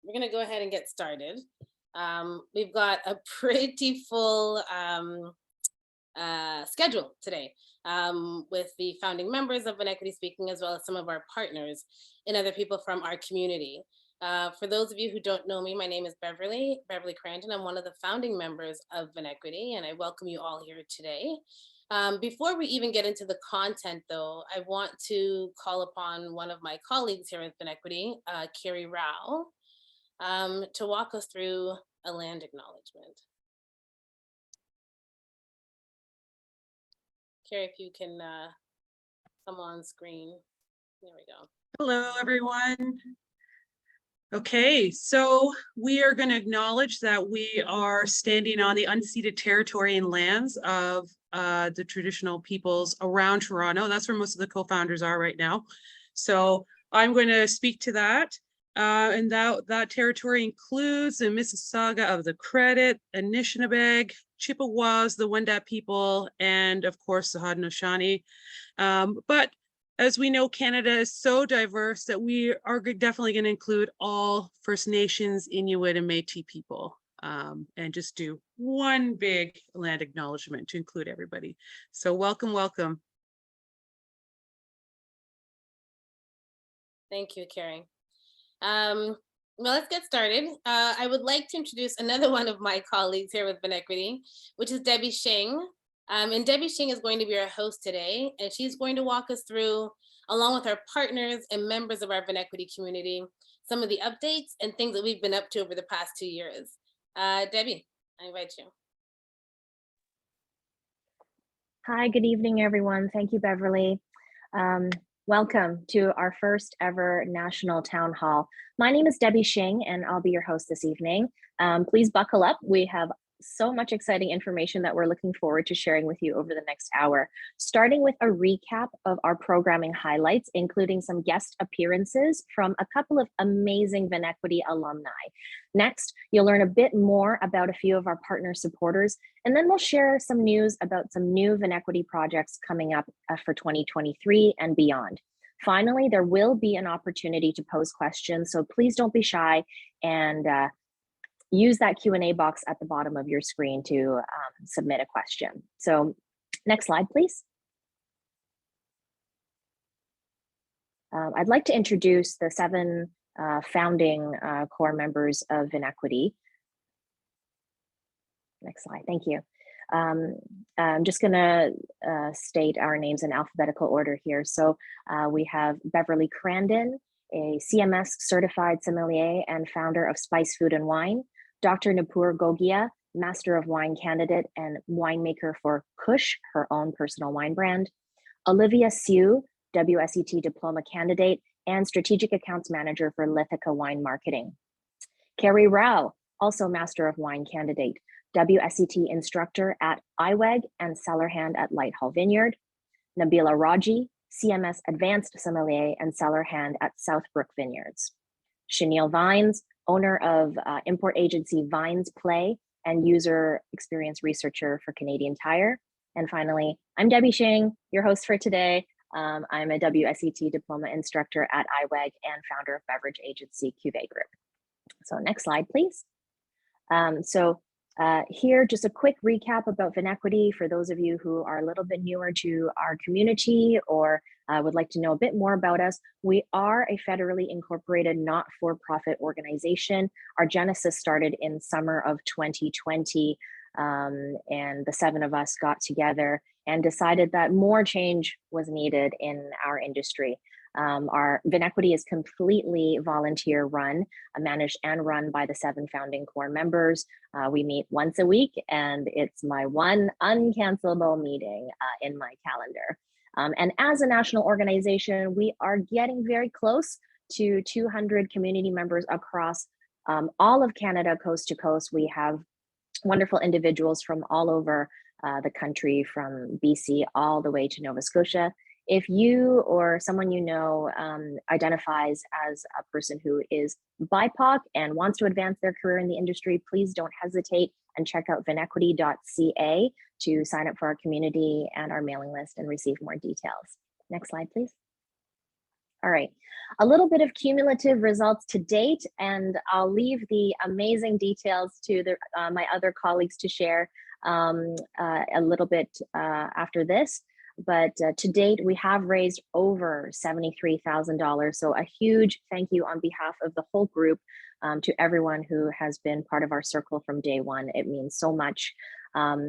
we're going to go ahead and get started. We've got a pretty full schedule today with the founding members of Vinequity speaking, as well as some of our partners and other people from our community. For those of you who don't know me, my name is Beverly Crandon. I'm one of the founding members of Vinequity, and I welcome you all here today. Before we even get into the content, though, I want to call upon one of my colleagues here at Vinequity, Carrie Rao, to walk us through a land acknowledgement. Carrie, if you can come on screen. There we go. Hello, everyone. Okay, so we are going to acknowledge that we are standing on the unceded territory and lands of the traditional peoples around Toronto. That's where most of the co-founders are right now. So I'm going to speak to that. And that territory includes the Mississauga of the Credit, Anishinaabe, Chippewas, the Wendat people, and of course the Haudenosaunee. But as we know, Canada is so diverse that we are definitely going to include all First Nations, Inuit, and Métis people, and just do one big land acknowledgement to include everybody. So welcome, welcome. Thank you, Carrie. Well, let's get started. I would like to introduce another one of my colleagues here with Vinequity, which is Debbie Shing. And Debbie Shing is going to be our host today, and she's going to walk us through, along with our partners and members of our Vinequity community, some of the updates and things that we've been up to over the past 2 years. Debbie, I invite you. Hi, good evening, everyone. Thank you, Beverly. Welcome to our first ever national town hall. My name is Debbie Shing, and I'll be your host this evening. Please buckle up. We have so much exciting information that we're looking forward to sharing with you over the next hour, starting with a recap of our programming highlights, including some guest appearances from a couple of amazing Vinequity alumni. Next, you'll learn a bit more about a few of our partner supporters, and then we'll share some news about some new Vinequity projects coming up for 2023 and beyond. Finally, there will be an opportunity to pose questions, so please don't be shy and use that Q&A box at the bottom of your screen to submit a question. So next slide, please. I'd like to introduce the 7 founding core members of Vinequity. Next slide, thank you. I'm just gonna state our names in alphabetical order here. So we have Beverly Crandon, a CMS certified sommelier and founder of Spice Food and Wine. Dr. Nupur Gogia, Master of Wine candidate and winemaker for Kush, her own personal wine brand. Olivia Siu, WSET diploma candidate and strategic accounts manager for Lithica Wine Marketing. Carrie Rao, also Master of Wine candidate, WSET instructor at IWEG and cellar hand at Lighthall Vineyard. Nabila Raji, CMS advanced sommelier and cellar hand at Southbrook Vineyards. Chenille Vines, owner of import agency Vines Play and user experience researcher for Canadian Tire. And finally, I'm Debbie Shing, your host for today. I'm a WSET diploma instructor at IWEG and founder of beverage agency Cuvée Group. So next slide, please. Here, just a quick recap about Vinequity for those of you who are a little bit newer to our community or would like to know a bit more about us. We are a federally incorporated not-for-profit organization. Our genesis started in summer of 2020, and the 7 of us got together and decided that more change was needed in our industry. Our Vinequity is completely volunteer run, managed and run by the 7 founding core members. We meet once a week, and it's my one uncancelable meeting in my calendar. And as a national organization, we are getting very close to 200 community members across all of Canada, coast to coast. We have wonderful individuals from all over the country, from BC all the way to Nova Scotia. If you or someone you know identifies as a person who is BIPOC and wants to advance their career in the industry, please don't hesitate and check out vinequity.ca to sign up for our community and our mailing list and receive more details. Next slide, please. All right, a little bit of cumulative results to date, and I'll leave the amazing details to my other colleagues to share a little bit after this. But to date, we have raised over $73,000. So a huge thank you on behalf of the whole group to everyone who has been part of our circle from day one. It means so much.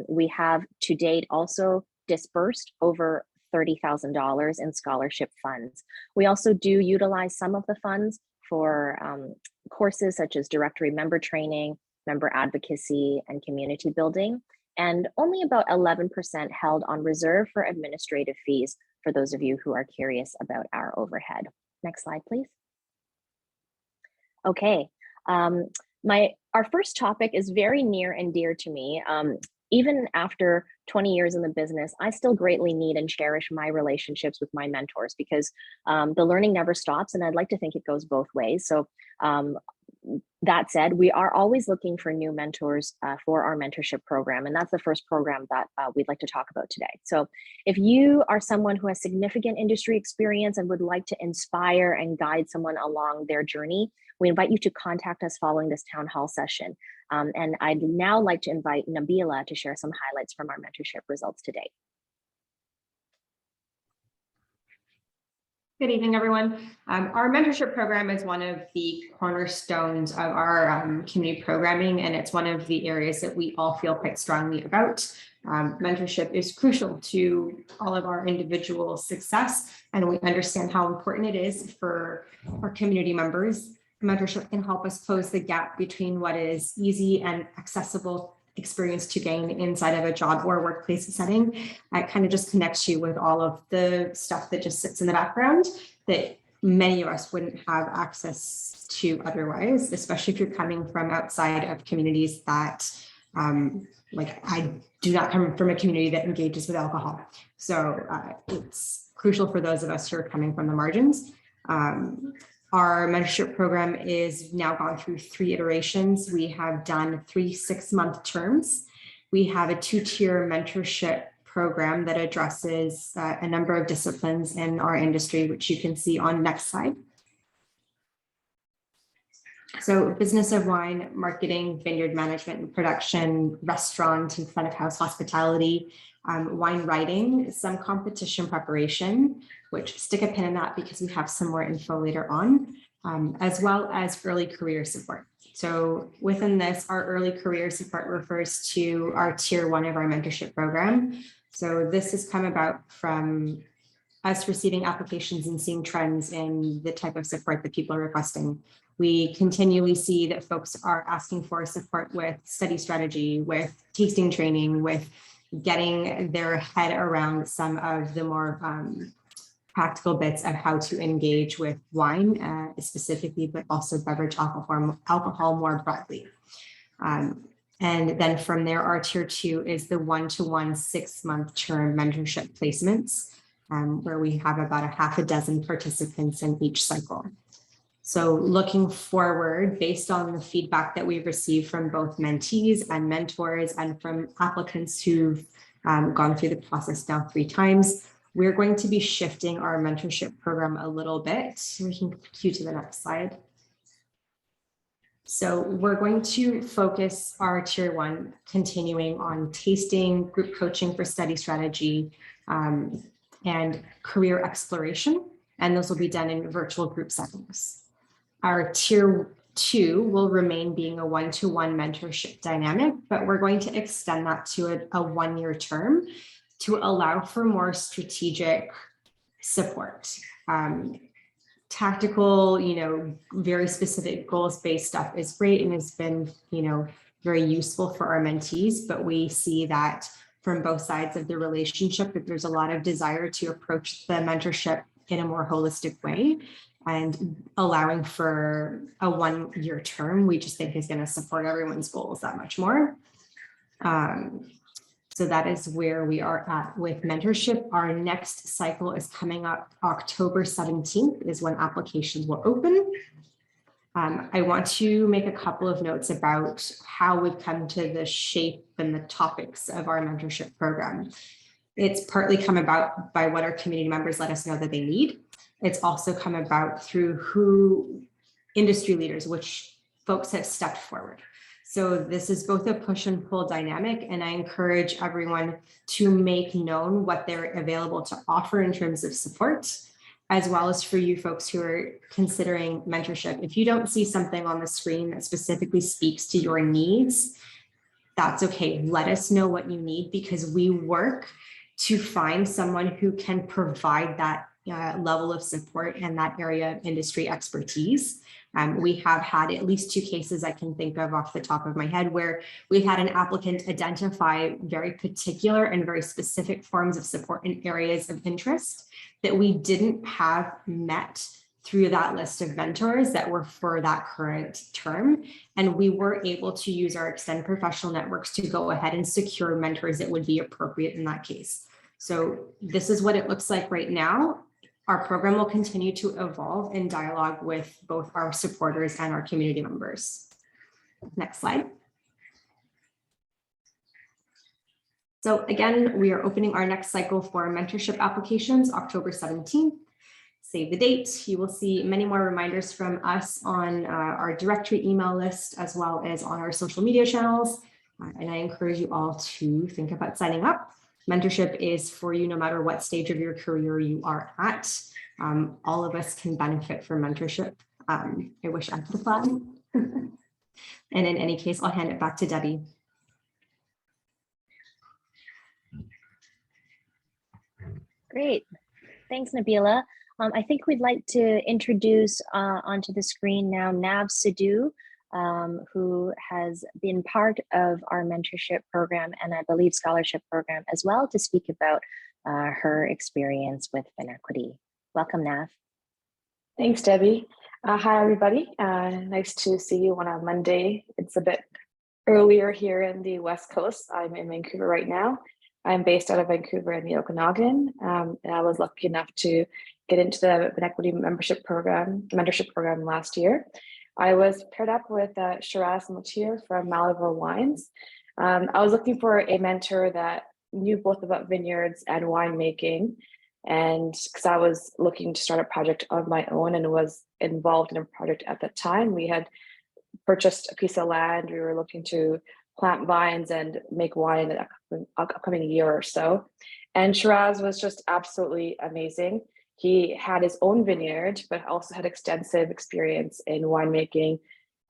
We have to date also dispersed over $30,000 in scholarship funds. We also do utilize some of the funds for courses such as directory member training, member advocacy, and community building. And only about 11% held on reserve for administrative fees for those of you who are curious about our overhead. Next slide, please. Okay, our first topic is very near and dear to me. Even after 20 years in the business, I still greatly need and cherish my relationships with my mentors because the learning never stops, and I'd like to think it goes both ways. So that said, we are always looking for new mentors for our mentorship program, and that's the first program that we'd like to talk about today. So if you are someone who has significant industry experience and would like to inspire and guide someone along their journey, we invite you to contact us following this town hall session. And I'd now like to invite Nabila to share some highlights from our mentorship results today. Good evening, everyone. Our mentorship program is one of the cornerstones of our community programming, and it's one of the areas that we all feel quite strongly about. Mentorship is crucial to all of our individual success, and we understand how important it is for our community members. Mentorship can help us close the gap between what is easy and accessible experience to gain inside of a job or workplace setting. It kind of just connects you with all of the stuff that just sits in the background that many of us wouldn't have access to otherwise, especially if you're coming from outside of communities that, like I do not come from a community that engages with alcohol. So it's crucial for those of us who are coming from the margins. Our mentorship program is now gone through 3 iterations. We have done 3 6-month terms. We have a 2-tier mentorship program that addresses a number of disciplines in our industry, which you can see on next slide. So business of wine, marketing, vineyard management and production, restaurant and front of house hospitality, wine writing, some competition preparation, which stick a pin in that because we have some more info later on, as well as early career support. So within this, our early career support refers to our tier 1 of our mentorship program. So this has come about from us receiving applications and seeing trends in the type of support that people are requesting. We continually see that folks are asking for support with study strategy, with tasting training, with getting their head around some of the more practical bits of how to engage with wine specifically, but also beverage alcohol more broadly. And then from there, our tier 2 is the 1-to-1 6-month term mentorship placements, where we have about a half a dozen participants in each cycle. So looking forward, based on the feedback that we've received from both mentees and mentors and from applicants who've gone through the process now 3 times, we're going to be shifting our mentorship program a little bit. We can cue to the next slide. So we're going to focus our tier 1 continuing on tasting, group coaching for study strategy, and career exploration, and those will be done in virtual group settings. Our tier 2 will remain being a 1-to-1 mentorship dynamic, but we're going to extend that to a 1-year term to allow for more strategic support. Tactical, very specific goals-based stuff is great and has been, very useful for our mentees, but we see that from both sides of the relationship that there's a lot of desire to approach the mentorship in a more holistic way, and allowing for a 1-year term, we just think is going to support everyone's goals that much more. So that is where we are at with mentorship. Our next cycle is coming up October 17th is when applications will open. I want to make a couple of notes about how we've come to the shape and the topics of our mentorship program. It's partly come about by what our community members let us know that they need. It's also come about through who industry leaders, which folks have stepped forward. So this is both a push and pull dynamic, and I encourage everyone to make known what they're available to offer in terms of support, as well as for you folks who are considering mentorship. If you don't see something on the screen that specifically speaks to your needs, that's okay. Let us know what you need, because we work to find someone who can provide that level of support and that area of industry expertise. We have had at least 2 cases I can think of off the top of my head where we had an applicant identify very particular and very specific forms of support in areas of interest that we didn't have met through that list of mentors that were for that current term. And we were able to use our extended professional networks to go ahead and secure mentors that would be appropriate in that case. So this is what it looks like right now. Our program will continue to evolve in dialogue with both our supporters and our community members. Next slide. So again, we are opening our next cycle for mentorship applications, October 17th. Save the date. You will see many more reminders from us on our directory email list, as well as on our social media channels. And I encourage you all to think about signing up. Mentorship is for you no matter what stage of your career you are at. All of us can benefit from mentorship. I wish I could apply. And in any case, I'll hand it back to Debbie. Great. Thanks, Nabila. I think we'd like to introduce onto the screen now Nav Sidhu, who has been part of our mentorship program and I believe scholarship program as well, to speak about her experience with Vinequity. Welcome, Nav. Thanks, Debbie. Hi, everybody. Nice to see you on a Monday. It's a bit earlier here in the West Coast. I'm in Vancouver right now. I'm based out of Vancouver in the Okanagan, and I was lucky enough to get into the Vinequity mentorship program last year. I was paired up with Shiraz Motir from Malivore Wines. I was looking for a mentor that knew both about vineyards and winemaking, and because I was looking to start a project of my own and was involved in a project at that time. We had purchased a piece of land. We were looking to plant vines and make wine in the upcoming year or so. And Shiraz was just absolutely amazing. He had his own vineyard, but also had extensive experience in winemaking.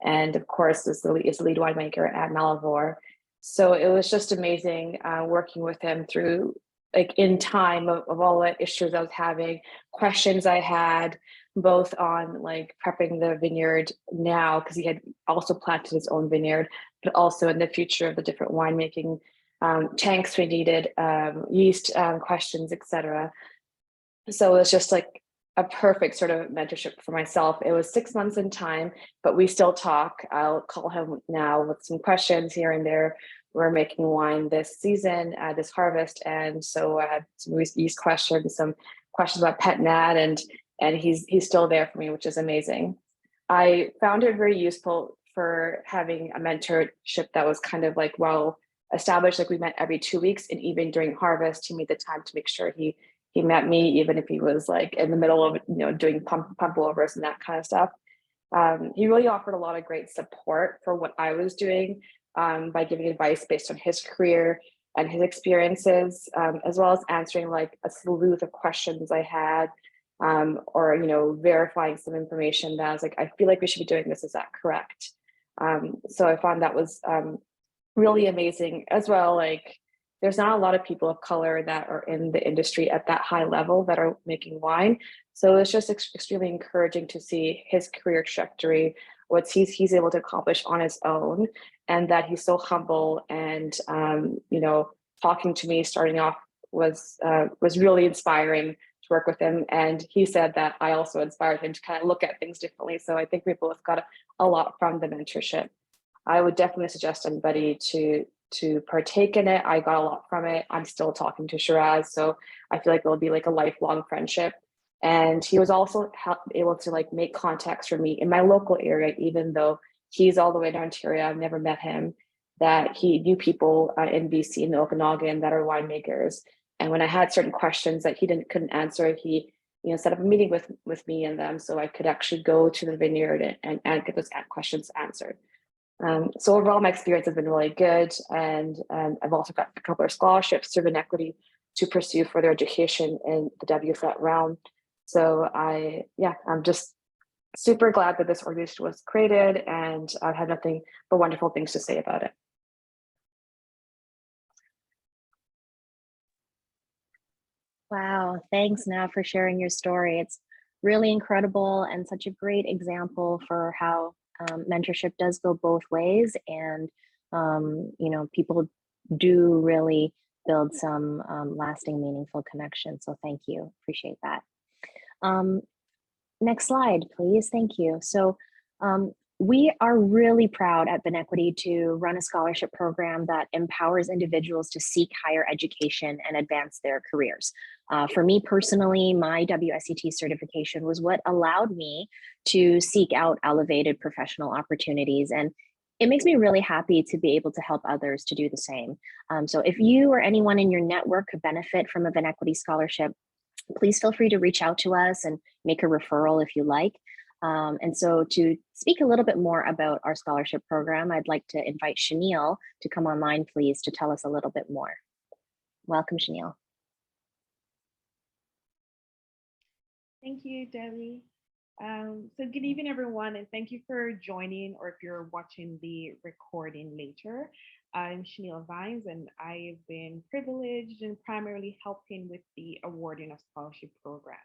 And of course, is the lead winemaker at Malivore. So it was just amazing working with him through, like, in time of all the issues I was having, questions I had, both on like prepping the vineyard now, because he had also planted his own vineyard, but also in the future of the different winemaking tanks we needed, yeast questions, etc. So it was just like a perfect sort of mentorship for myself. It was 6 months in time, but we still talk. I'll call him now with some questions here and there. We're making wine this season, this harvest, and so I had some yeast questions, some questions about pet nat, and he's still there for me, which is amazing. I found it very useful for having a mentorship that was kind of like well established. Like we met every 2 weeks, and even during harvest, he made the time to make sure he met me, even if he was like in the middle of doing pump overs and that kind of stuff. He really offered a lot of great support for what I was doing by giving advice based on his career and his experiences, as well as answering like a slew of questions I had, or verifying some information that I was like, I feel like we should be doing this. Is that correct? So I found that was really amazing as well. Like, there's not a lot of people of color that are in the industry at that high level that are making wine. So it's just extremely encouraging to see his career trajectory, what he's able to accomplish on his own, and that he's so humble. And talking to me starting off was really inspiring to work with him. And he said that I also inspired him to kind of look at things differently. So I think we both got a lot from the mentorship. I would definitely suggest anybody to partake in it. I got a lot from it. I'm still talking to Shiraz, so I feel like it'll be like a lifelong friendship. And he was also able to like make contacts for me in my local area, even though he's all the way in Ontario. I've never met him. That he knew people in BC, in the Okanagan, that are winemakers. And when I had certain questions that he couldn't answer, he set up a meeting with me and them so I could actually go to the vineyard and get those questions answered. So overall, my experience has been really good, and I've also got a couple of scholarships through Vinequity to pursue further education in the WFET realm. So I'm just super glad that this organization was created, and I've had nothing but wonderful things to say about it. Wow, thanks Nav for sharing your story. It's really incredible and such a great example for how mentorship does go both ways, and people do really build some lasting, meaningful connections. So thank you, appreciate that. Next slide, please. Thank you. So we are really proud at Vinequity to run a scholarship program that empowers individuals to seek higher education and advance their careers. For me personally, my WSET certification was what allowed me to seek out elevated professional opportunities, and it makes me really happy to be able to help others to do the same. So if you or anyone in your network could benefit from a Vinequity scholarship, please feel free to reach out to us and make a referral if you like. And so to speak a little bit more about our scholarship program, I'd like to invite Shaniel to come online, please, to tell us a little bit more. Welcome, Shaniel. Thank you, Debbie. So good evening, everyone, and thank you for joining, or if you're watching the recording later. I'm Shaniel Vines, and I've been privileged in primarily helping with the awarding of scholarship program.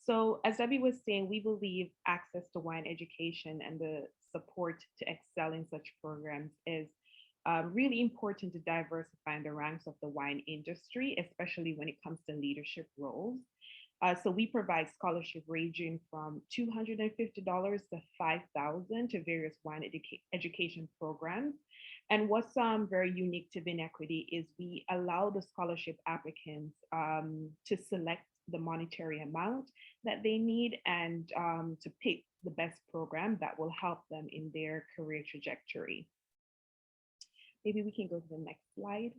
So as Debbie was saying, we believe access to wine education and the support to excel in such programs is really important to diversify in the ranks of the wine industry, especially when it comes to leadership roles. So we provide scholarship ranging from $250 to $5,000 to various wine education programs. And what's very unique to Vinequity is we allow the scholarship applicants to select the monetary amount that they need and to pick the best program that will help them in their career trajectory. Maybe we can go to the next slide.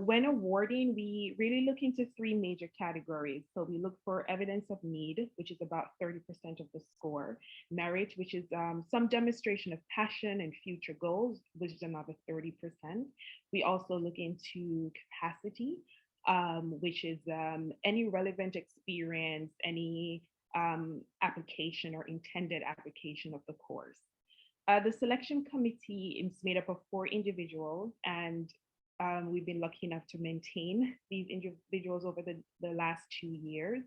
When awarding, we really look into three major categories. So we look for evidence of need, which is about 30% of the score; merit, which is some demonstration of passion and future goals, which is another 30%. We also look into capacity, which is any relevant experience, any application or intended application of the course. The selection committee is made up of 4 individuals, and we've been lucky enough to maintain these individuals over the last 2 years.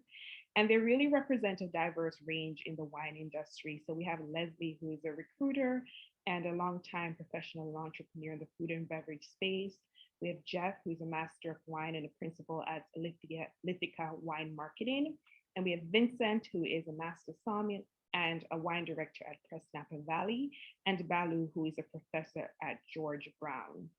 And they really represent a diverse range in the wine industry. So we have Leslie, who is a recruiter and a longtime professional entrepreneur in the food and beverage space. We have Jeff, who's a master of wine and a principal at Lithica Wine Marketing. And we have Vincent, who is a master sommelier and a wine director at Press Napa Valley, and Balu, who is a professor at George Brown.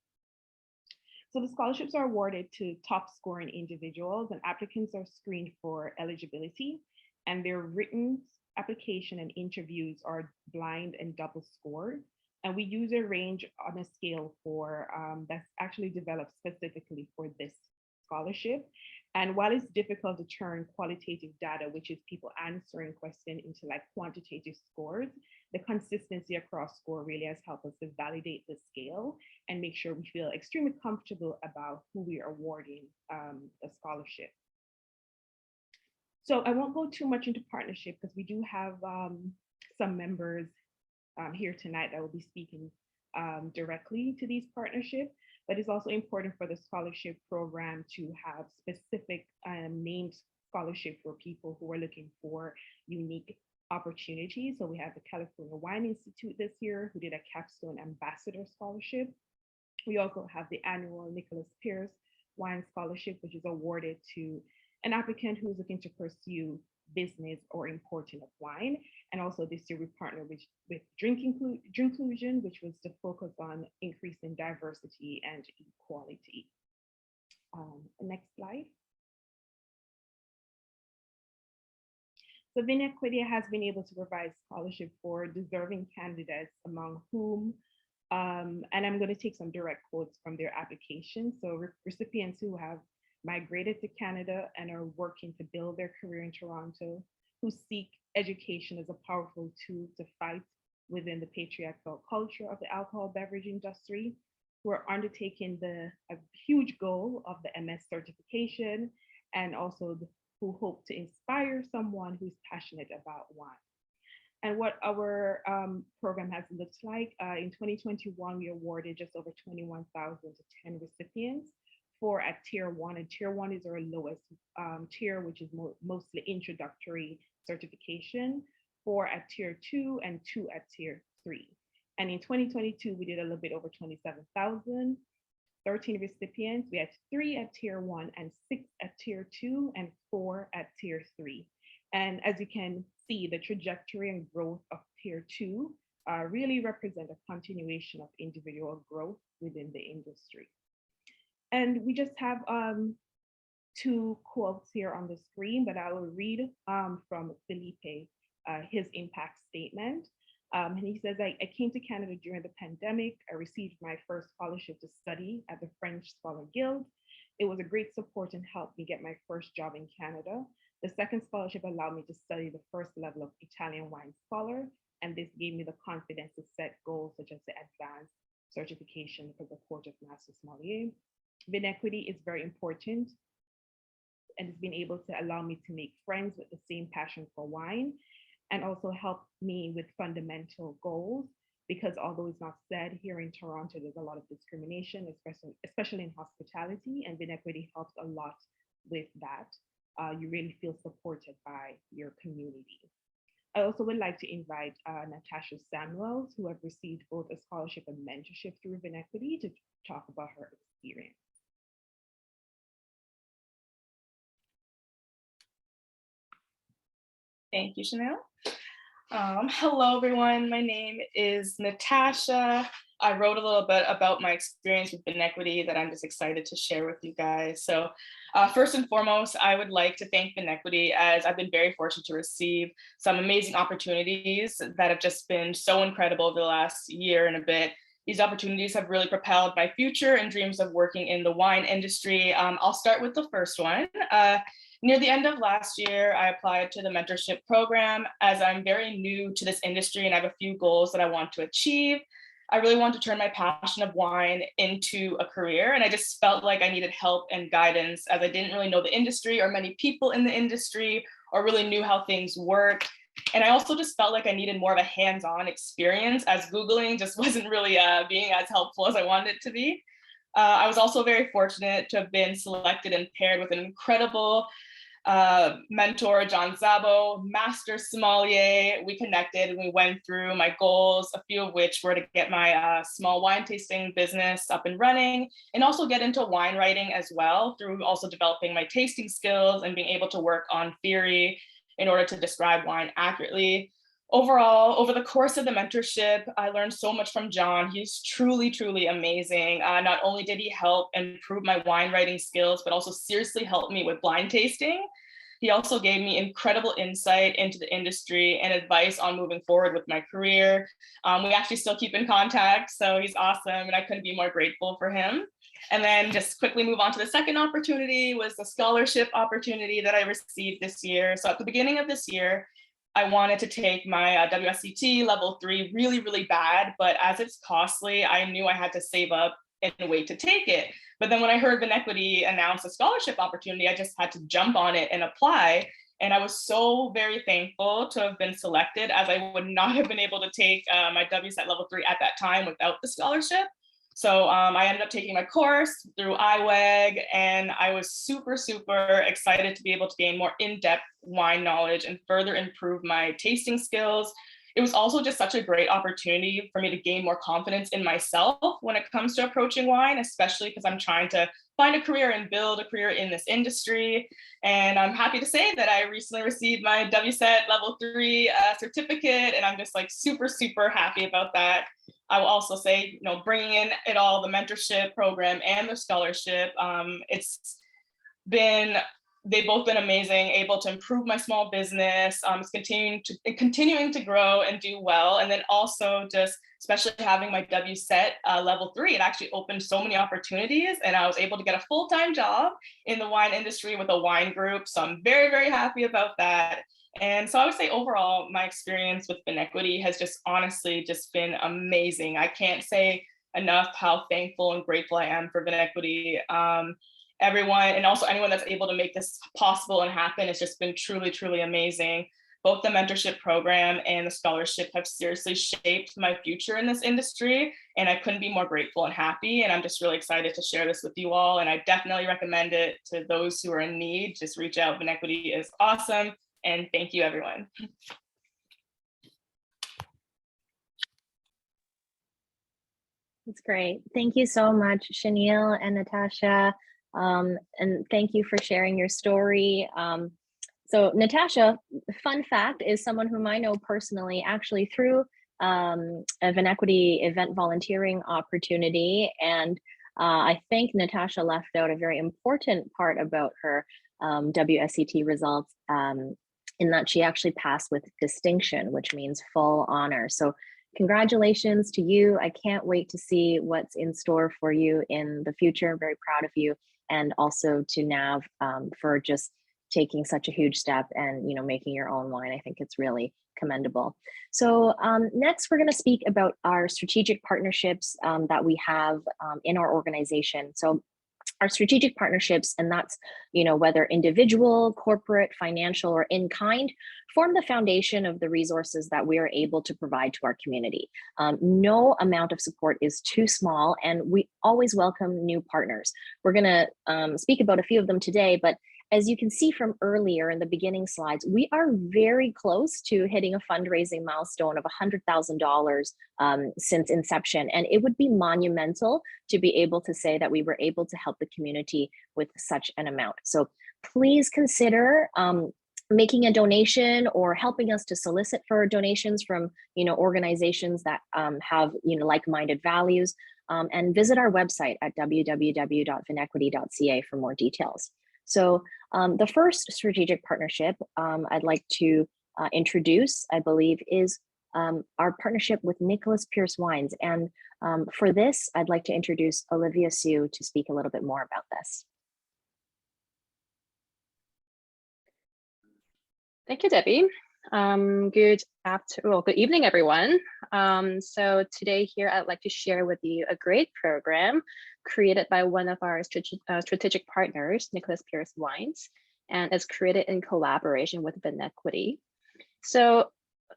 So the scholarships are awarded to top scoring individuals, and applicants are screened for eligibility, and their written application and interviews are blind and double scored. And we use a range on a scale for that's actually developed specifically for this scholarship. And while it's difficult to turn qualitative data, which is people answering questions, into like quantitative scores, the consistency across score really has helped us to validate the scale and make sure we feel extremely comfortable about who we are awarding a scholarship. So I won't go too much into partnership because we do have some members here tonight that will be speaking directly to these partnerships. But it's also important for the scholarship program to have specific named scholarship for people who are looking for unique opportunities. So we have the California Wine Institute this year, who did a capstone ambassador scholarship. We also have the annual Nicholas Pierce Wine Scholarship, which is awarded to an applicant who is looking to pursue business or importing of wine. And also this year we partnered with Drinklusion, which was to focus on increasing diversity and equality. Next slide. So Vinequity has been able to provide scholarship for deserving candidates, among whom, and I'm going to take some direct quotes from their application. So recipients who have migrated to Canada and are working to build their career in Toronto, who seek education as a powerful tool to fight within the patriarchal culture of the alcohol beverage industry, who are undertaking a huge goal of the MS certification, and also who hope to inspire someone who's passionate about wine. And what our program has looked like, in 2021, we awarded just over 21,000 to 10 recipients, 4 at tier 1, and tier 1 is our lowest tier, which is mostly introductory certification, 4 at tier 2 and 2 at tier 3. And in 2022, we did a little bit over 27,000, 13 recipients. We had 3 at tier 1 and 6 at tier 2 and 4 at tier 3. And as you can see, the trajectory and growth of tier 2 really represent a continuation of individual growth within the industry. And we just have 2 quotes here on the screen, but I will read from Felipe, his impact statement. And he says, I came to Canada during the pandemic. I received my first scholarship to study at the French Scholar Guild. It was a great support and helped me get my first job in Canada. The second scholarship allowed me to study the first level of Italian wine scholar, and this gave me the confidence to set goals such as the advanced certification for the Court of Master Sommelier. Vinequity is very important, and it's been able to allow me to make friends with the same passion for wine, and also help me with fundamental goals, because although it's not said, here in Toronto, there's a lot of discrimination, especially in hospitality, and Vinequity helps a lot with that. You really feel supported by your community. I also would like to invite Natasha Samuels, who have received both a scholarship and mentorship through Vinequity, to talk about her experience. Thank you, Chanel. Hello, everyone. My name is Natasha. I wrote a little bit about my experience with Vinequity that I'm just excited to share with you guys. So first and foremost, I would like to thank Vinequity, as I've been very fortunate to receive some amazing opportunities that have just been so incredible over the last year and a bit. These opportunities have really propelled my future and dreams of working in the wine industry. I'll start with the first one. Near the end of last year, I applied to the mentorship program, as I'm very new to this industry and I have a few goals that I want to achieve. I really want to turn my passion of wine into a career, and I just felt like I needed help and guidance, as I didn't really know the industry or many people in the industry or really knew how things work. And I also just felt like I needed more of a hands-on experience, as Googling just wasn't really being as helpful as I wanted it to be. I was also very fortunate to have been selected and paired with an incredible mentor, John Zabo, master sommelier. We connected and we went through my goals, a few of which were to get my small wine tasting business up and running, and also get into wine writing as well, through also developing my tasting skills and being able to work on theory in order to describe wine accurately. Overall, over the course of the mentorship, I learned so much from John. He's truly, truly amazing. Not only did he help improve my wine writing skills, but also seriously helped me with blind tasting. He also gave me incredible insight into the industry and advice on moving forward with my career. We actually still keep in contact, so he's awesome, and I couldn't be more grateful for him. And then just quickly move on to the second opportunity, was the scholarship opportunity that I received this year. So at the beginning of this year, I wanted to take my WSET level 3 really, really bad, but as it's costly, I knew I had to save up in a way to take it. But then when I heard Vinequity announce a scholarship opportunity, I just had to jump on it and apply. And I was so very thankful to have been selected, as I would not have been able to take my WSET level 3 at that time without the scholarship. So I ended up taking my course through IWAG, and I was super, super excited to be able to gain more in-depth wine knowledge and further improve my tasting skills. It was also just such a great opportunity for me to gain more confidence in myself when it comes to approaching wine, especially because I'm trying to find a career and build a career in this industry. And I'm happy to say that I recently received my WSET level 3 certificate, and I'm just like super, super happy about that. I will also say, you know, bringing in it all, the mentorship program and the scholarship, it's been they've both been amazing, able to improve my small business, it's continuing to grow and do well. And then also just, especially having my WSET level 3, it actually opened so many opportunities, and I was able to get a full-time job in the wine industry with a wine group. So I'm very, very happy about that. And so I would say overall, my experience with Vinequity has just honestly just been amazing. I can't say enough how thankful and grateful I am for Vinequity. Everyone, and also anyone that's able to make this possible and happen, has just been truly, truly amazing. Both the mentorship program and the scholarship have seriously shaped my future in this industry, and I couldn't be more grateful and happy. And I'm just really excited to share this with you all. And I definitely recommend it to those who are in need. Just reach out. Vinequity is awesome. And thank you, everyone. That's great. Thank you so much, Shaniel and Natasha. And thank you for sharing your story. So Natasha, fun fact, is someone whom I know personally, actually through a Vinequity event volunteering opportunity. And I think Natasha left out a very important part about her WSET results, in that she actually passed with distinction, which means full honor. So congratulations to you. I can't wait to see what's in store for you in the future. I'm very proud of you, and also to Nav for just taking such a huge step and making your own wine. I think it's really commendable. So next, we're going to speak about our strategic partnerships that we have in our organization. So our strategic partnerships, and that's whether individual, corporate, financial, or in kind, form the foundation of the resources that we are able to provide to our community. No amount of support is too small, and we always welcome new partners. We're going to speak about a few of them today, but as you can see from earlier in the beginning slides, we are very close to hitting a fundraising milestone of $100,000 since inception. And it would be monumental to be able to say that we were able to help the community with such an amount. So please consider making a donation or helping us to solicit for donations from organizations that have like-minded values, and visit our website at www.vinequity.ca for more details. So the first strategic partnership I'd like to introduce, I believe, is our partnership with Nicholas Pierce Wines. And for this, I'd like to introduce Olivia Sue to speak a little bit more about this. Thank you, Debbie. Good evening, everyone. So today here, I'd like to share with you a great program created by one of our strategic partners, Nicholas Pierce Wines, and it's created in collaboration with Vinequity. So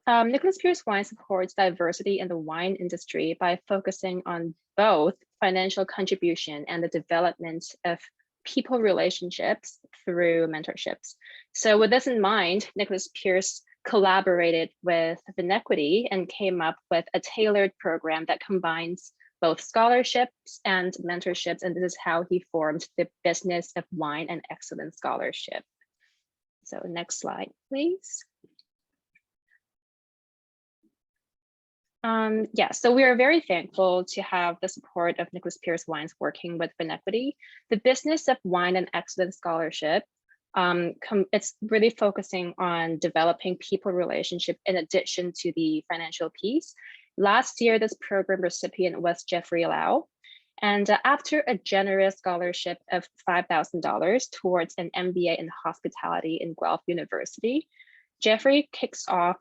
Nicholas Pierce Wines supports diversity in the wine industry by focusing on both financial contribution and the development of people relationships through mentorships. So with this in mind, Nicholas Pierce collaborated with Vinequity and came up with a tailored program that combines both scholarships and mentorships, and this is how he formed the Business of Wine and Excellence Scholarship. So next slide, please. So we are very thankful to have the support of Nicholas Pierce Wines working with Vinequity. The Business of Wine and Excellence Scholarship, it's really focusing on developing people relationship in addition to the financial piece. Last year, this program recipient was Jeffrey Lau. And after a generous scholarship of $5,000 towards an MBA in hospitality in Guelph University, Jeffrey kicked off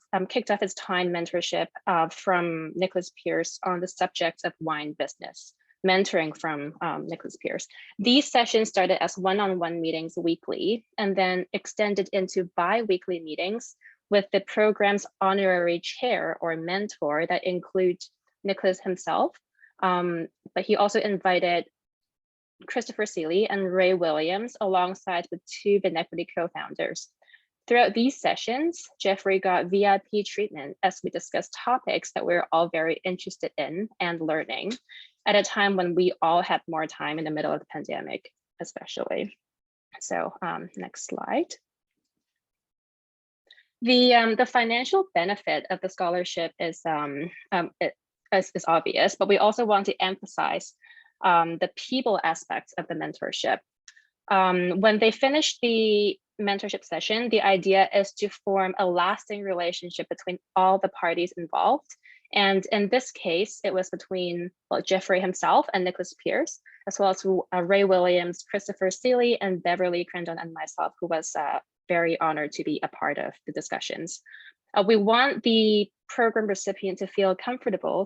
his time mentorship from Nicholas Pierce on the subject of wine business, mentoring from Nicholas Pierce. These sessions started as one-on-one meetings weekly and then extended into bi-weekly meetings with the program's honorary chair or mentor that includes Nicholas himself, but he also invited Christopher Seeley and Ray Williams alongside with two Vinequity co-founders. Throughout these sessions, Jeffrey got VIP treatment as we discussed topics that we're all very interested in and learning at a time when we all had more time in the middle of the pandemic, especially. So next slide. The financial benefit of the scholarship is obvious, but we also want to emphasize the people aspects of the mentorship. When they finish the mentorship session, the idea is to form a lasting relationship between all the parties involved. And in this case, it was between Jeffrey himself and Nicholas Pierce, as well as Ray Williams, Christopher Seeley, and Beverly Crandon, and myself, who was very honored to be a part of the discussions. We want the program recipient to feel comfortable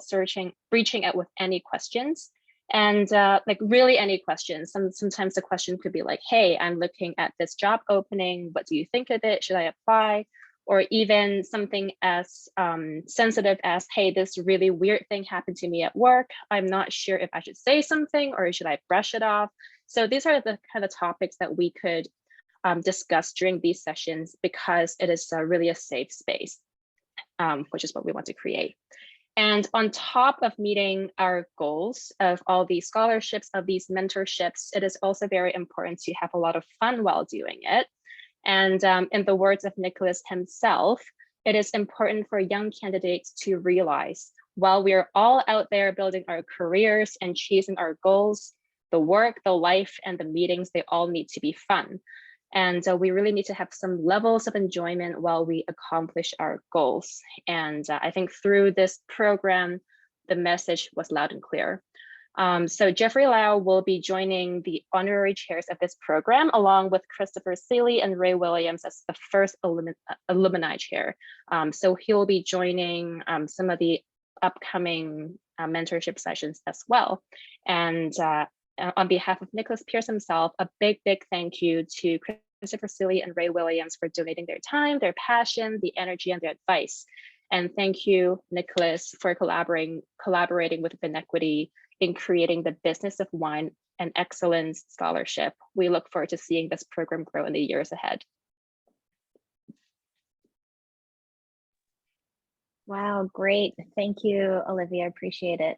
reaching out with any questions, and like really any questions. Sometimes the question could be like, hey, I'm looking at this job opening. What do you think of it? Should I apply? Or even something as sensitive as, hey, this really weird thing happened to me at work. I'm not sure if I should say something or should I brush it off? So these are the kind of topics that we could discuss during these sessions, because it is really a safe space, which is what we want to create. And on top of meeting our goals of all these scholarships, of these mentorships, it is also very important to have a lot of fun while doing it. And in the words of Nicholas himself, it is important for young candidates to realize, while we're all out there building our careers and chasing our goals, the work, the life, and the meetings, they all need to be fun. And we really need to have some levels of enjoyment while we accomplish our goals. And I think through this program, the message was loud and clear. So Jeffrey Lau will be joining the honorary chairs of this program, along with Christopher Seeley and Ray Williams as the first alumni chair. So he'll be joining some of the upcoming mentorship sessions as well. And on behalf of Nicholas Pierce himself, a big thank you to Christopher Seeley and Ray Williams for donating their time, their passion, the energy, and their advice. And thank you, Nicholas, for collaborating with Vinequity in creating the Business of Wine and Excellence Scholarship. We look forward to seeing this program grow in the years ahead. Wow, great. Thank you, Olivia. I appreciate it.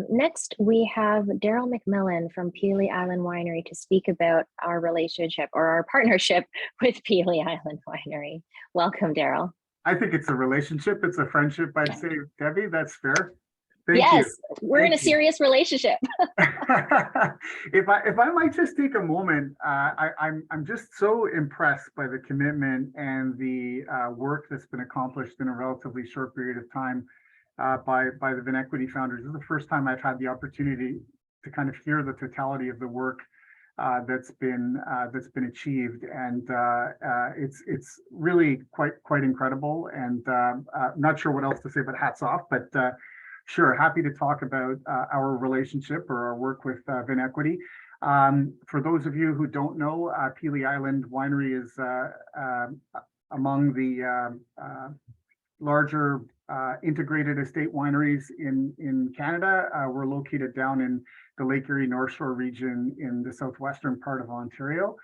Next, we have Daryl McMillan from Peely Island Winery to speak about our relationship or our partnership with Peely Island Winery. Welcome, Daryl. I think it's a relationship. It's a friendship, I'd say, Debbie. That's fair. Thank yes, you. We're in a serious relationship. If I might just take a moment, I'm just so impressed by the commitment and the work that's been accomplished in a relatively short period of time by the Vinequity founders. This is the first time I've had the opportunity to kind of hear the totality of the work that's been achieved, and it's really quite incredible. And not sure what else to say, but hats off. But sure, happy to talk about our relationship or our work with Vinequity. For those of you who don't know, Peely Island Winery is among the larger integrated estate wineries in Canada. We're located down in the Lake Erie North Shore region in the southwestern part of Ontario.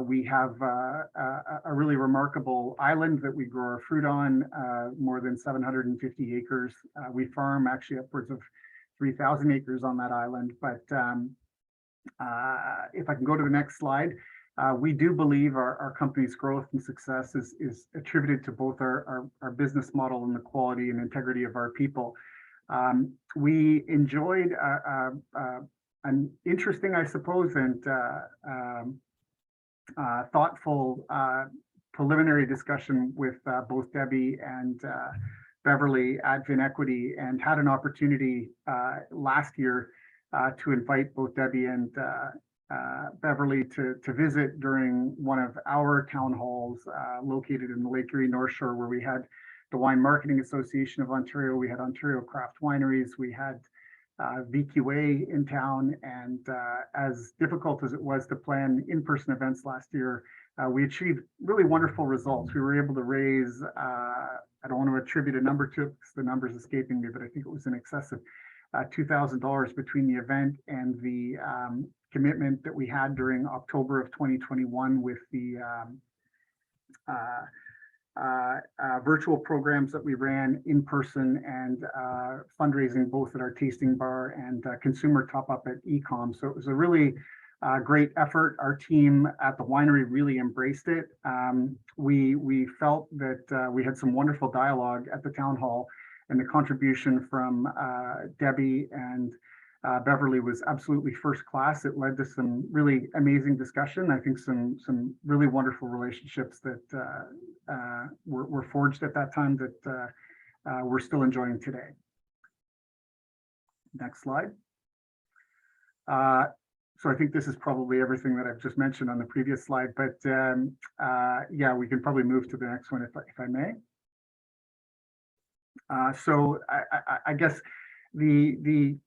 We have a really remarkable island that we grow our fruit on, more than 750 acres. We farm actually upwards of 3,000 acres on that island. But if I can go to the next slide, we do believe our company's growth and success is attributed to both our business model and the quality and integrity of our people. We enjoyed an interesting, I suppose, and thoughtful preliminary discussion with both Debbie and Beverly at Vinequity, and had an opportunity last year to invite both Debbie and Beverly to visit during one of our town halls located in the Lake Erie North Shore, where we had the Wine Marketing Association of Ontario, we had Ontario Craft Wineries, we had VQA in town. And as difficult as it was to plan in-person events last year, we achieved really wonderful results. We were able to raise, I don't want to attribute a number to it because the number's escaping me, but I think it was in excess of $2,000 between the event and the commitment that we had during October of 2021 with the virtual programs that we ran in person, and fundraising both at our tasting bar and consumer top up at Ecom. So it was a really great effort. Our team at the winery really embraced it. We felt that we had some wonderful dialogue at the town hall, and the contribution from Debbie and Beverly was absolutely first class. It led to some really amazing discussion. I think some really wonderful relationships that were forged at that time that we're still enjoying today. Next slide. So I think this is probably everything that I've just mentioned on the previous slide, but yeah, we can probably move to the next one if I may. So I guess the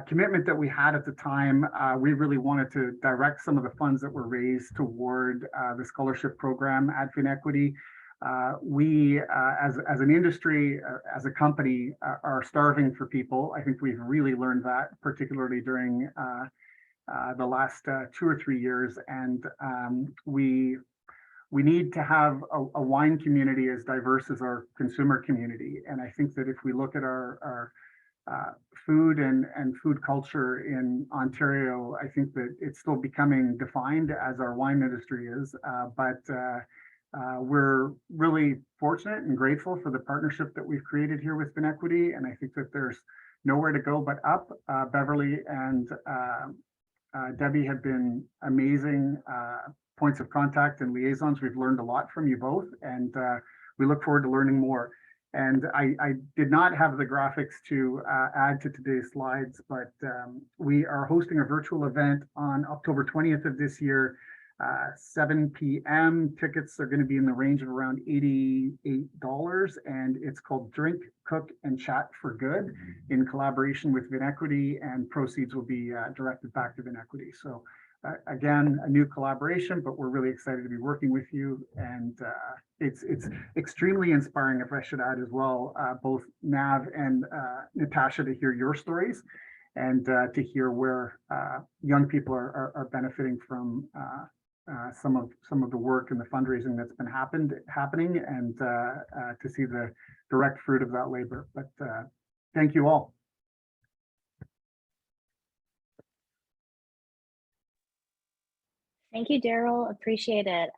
commitment that we had at the time, we really wanted to direct some of the funds that were raised toward the scholarship program at Vinequity. We, as an industry, as a company, are starving for people. I think we've really learned that, particularly during the last 2 or 3 years, and we need to have a wine community as diverse as our consumer community. And I think that if we look at our food and food culture in Ontario, I think that it's still becoming defined as our wine industry is, but we're really fortunate and grateful for the partnership that we've created here with Vinequity, and I think that there's nowhere to go but up. Beverly and Debbie have been amazing points of contact and liaisons. We've learned a lot from you both, and we look forward to learning more. And I did not have the graphics to add to today's slides, but we are hosting a virtual event on October 20th of this year, 7 p.m. Tickets are going to be in the range of around $88, and it's called Drink, Cook, and Chat for Good in collaboration with Vinequity, and proceeds will be directed back to Vinequity. So again, a new collaboration, but we're really excited to be working with you, and it's extremely inspiring, if I should add as well, both Nav and Natasha, to hear your stories and to hear where young people are benefiting from some of the work and the fundraising that's been happening, and to see the direct fruit of that labor. But thank you all. Thank you, Daryl. Appreciate it.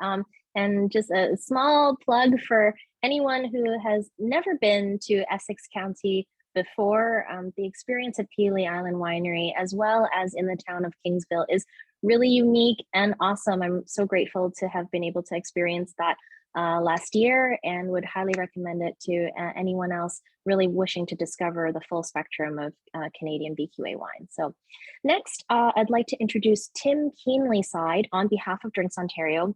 And just a small plug for anyone who has never been to Essex County before. The experience at Pelee Island Winery, as well as in the town of Kingsville, is really unique and awesome. I'm so grateful to have been able to experience that last year, and would highly recommend it to anyone else really wishing to discover the full spectrum of Canadian BQA wine. So next, I'd like to introduce Tim Keenlyside on behalf of Drinks Ontario.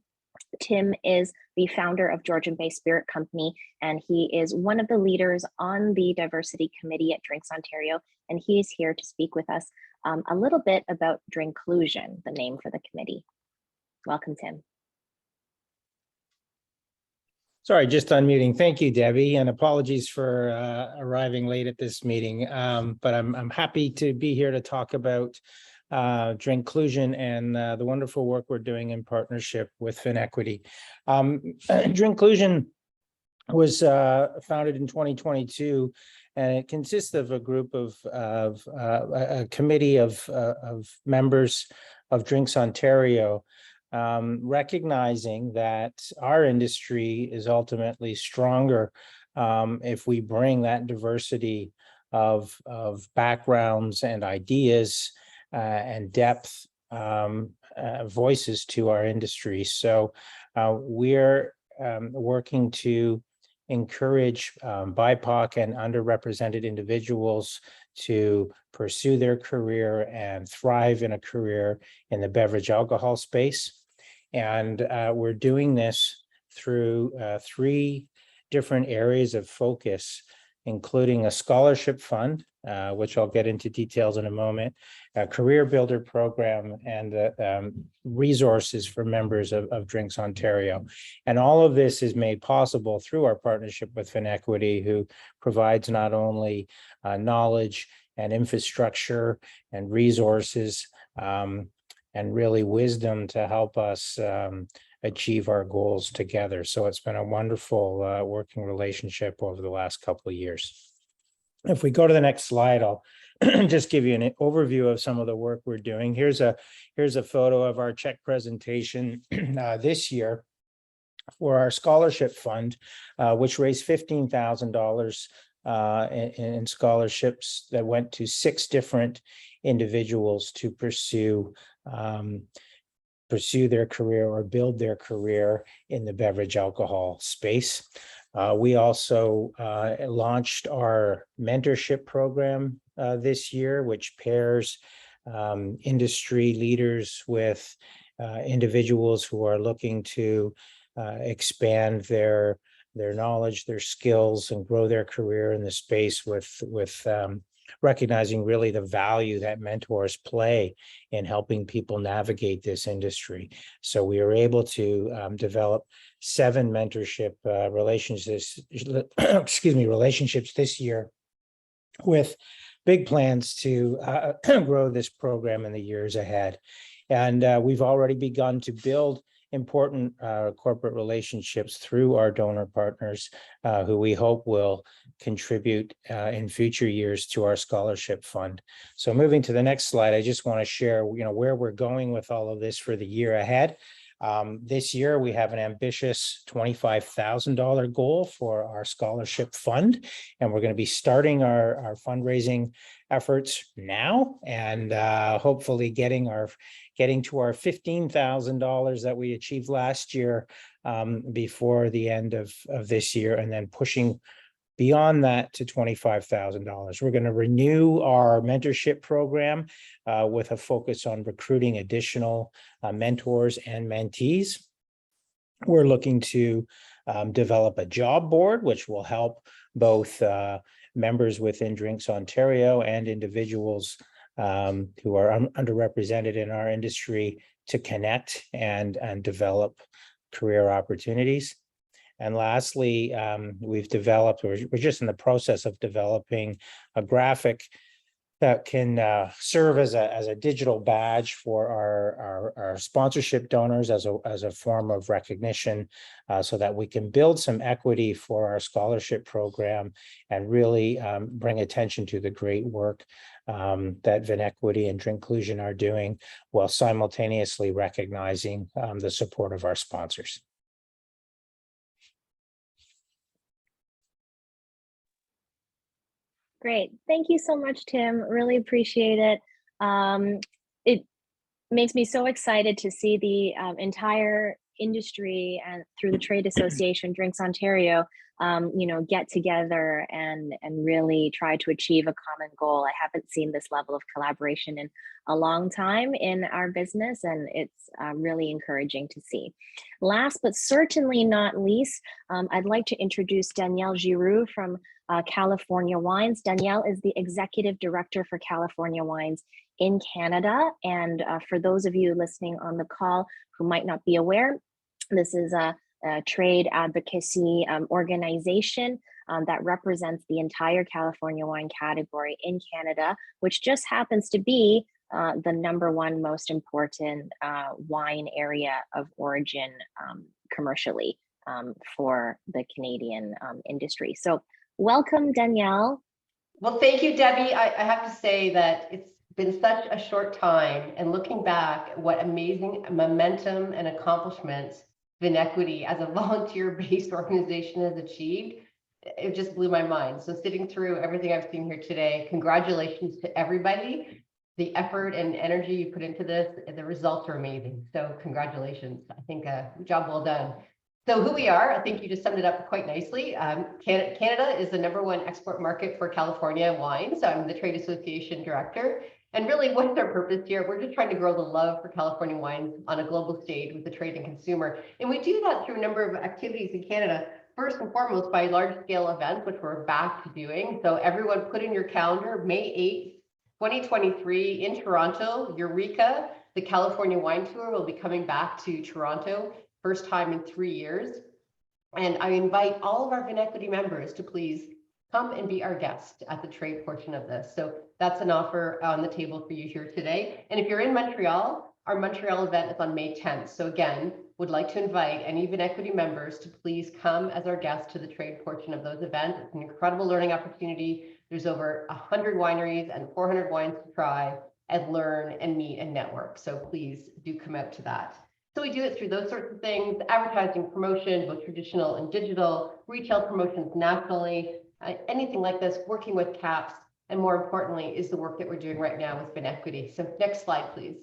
Tim is the founder of Georgian Bay Spirit Company, and he is one of the leaders on the diversity committee at Drinks Ontario, and he is here to speak with us a little bit about Drinklusion, the name for the committee. Welcome, Tim. Sorry, just unmuting. Thank you, Debbie, and apologies for arriving late at this meeting. But I'm happy to be here to talk about Drinklusion and the wonderful work we're doing in partnership with Vinequity. Drinklusion was founded in 2022, and it consists of a group of a committee of members of Drinks Ontario, recognizing that our industry is ultimately stronger if we bring that diversity of backgrounds and ideas and depth voices to our industry. So we're working to encourage BIPOC and underrepresented individuals to pursue their career and thrive in a career in the beverage alcohol space. And we're doing this through 3 different areas of focus, including a scholarship fund, which I'll get into details in a moment, a career builder program, and resources for members of Drinks Ontario. And all of this is made possible through our partnership with Vinequity, who provides not only knowledge and infrastructure and resources, and really wisdom to help us achieve our goals together. So it's been a wonderful working relationship over the last couple of years. If we go to the next slide, I'll just give you an overview of some of the work we're doing. Here's a photo of our check presentation this year for our scholarship fund, which raised $15,000 in scholarships that went to 6 different individuals to pursue their career or build their career in the beverage alcohol space. We also launched our mentorship program this year, which pairs industry leaders with individuals who are looking to expand their knowledge, their skills, and grow their career in the space with recognizing really the value that mentors play in helping people navigate this industry. So we were able to develop 7 mentorship relationships this year, with big plans to grow this program in the years ahead. And we've already begun to build important corporate relationships through our donor partners, who we hope will contribute in future years to our scholarship fund. So moving to the next slide, I just want to share, where we're going with all of this for the year ahead. This year, we have an ambitious $25,000 goal for our scholarship fund, and we're going to be starting our fundraising efforts now, and hopefully getting to our $15,000 that we achieved last year before the end of this year, and then pushing beyond that to $25,000. We're going to renew our mentorship program with a focus on recruiting additional mentors and mentees. We're looking to develop a job board, which will help both members within Drinks Ontario and individuals who are underrepresented in our industry to connect and develop career opportunities. And lastly, we're just in the process of developing a graphic that can serve as a digital badge for our sponsorship donors as a form of recognition, so that we can build some equity for our scholarship program and really bring attention to the great work that Vinequity and Drinklusion are doing, while simultaneously recognizing the support of our sponsors. Great. Thank you so much, Tim. Really appreciate it. It makes me so excited to see the entire industry and through the trade association, Drinks Ontario, get together and really try to achieve a common goal. I haven't seen this level of collaboration in a long time in our business, and it's really encouraging to see. Last but certainly not least, I'd like to introduce Danielle Giroux from California Wines. Danielle is the Executive Director for California Wines in Canada. And for those of you listening on the call who might not be aware, this is a trade advocacy organization that represents the entire California wine category in Canada, which just happens to be the #1 most important wine area of origin commercially for the Canadian industry. So welcome, Danielle. Well, thank you, Debbie. I have to say that it's been such a short time, and looking back, what amazing momentum and accomplishments Vinequity as a volunteer-based organization has achieved. It just blew my mind. So sitting through everything I've seen here today, congratulations to everybody. The effort and energy you put into this, the results are amazing. So congratulations. I think job well done. So who we are, I think you just summed it up quite nicely. Canada is the #1 export market for California wine. So I'm the Trade Association Director. And really, what's our purpose here? We're just trying to grow the love for California wines on a global stage with the trade and consumer. And we do that through a number of activities in Canada. First and foremost, by large-scale events, which we're back to doing. So everyone put in your calendar, May 8th, 2023 in Toronto, Eureka, the California Wine Tour will be coming back to Toronto, first time in 3 years. And I invite all of our Vinequity members to please come and be our guest at the trade portion of this. So that's an offer on the table for you here today. And if you're in Montreal, our Montreal event is on May 10th. So again, would like to invite any Vinequity members to please come as our guest to the trade portion of those events. It's an incredible learning opportunity. There's over 100 wineries and 400 wines to try and learn and meet and network. So please do come out to that. So we do it through those sorts of things, advertising, promotion, both traditional and digital, retail promotions nationally, anything like this, working with CAPS, and more importantly, is the work that we're doing right now with Vinequity. So next slide, please.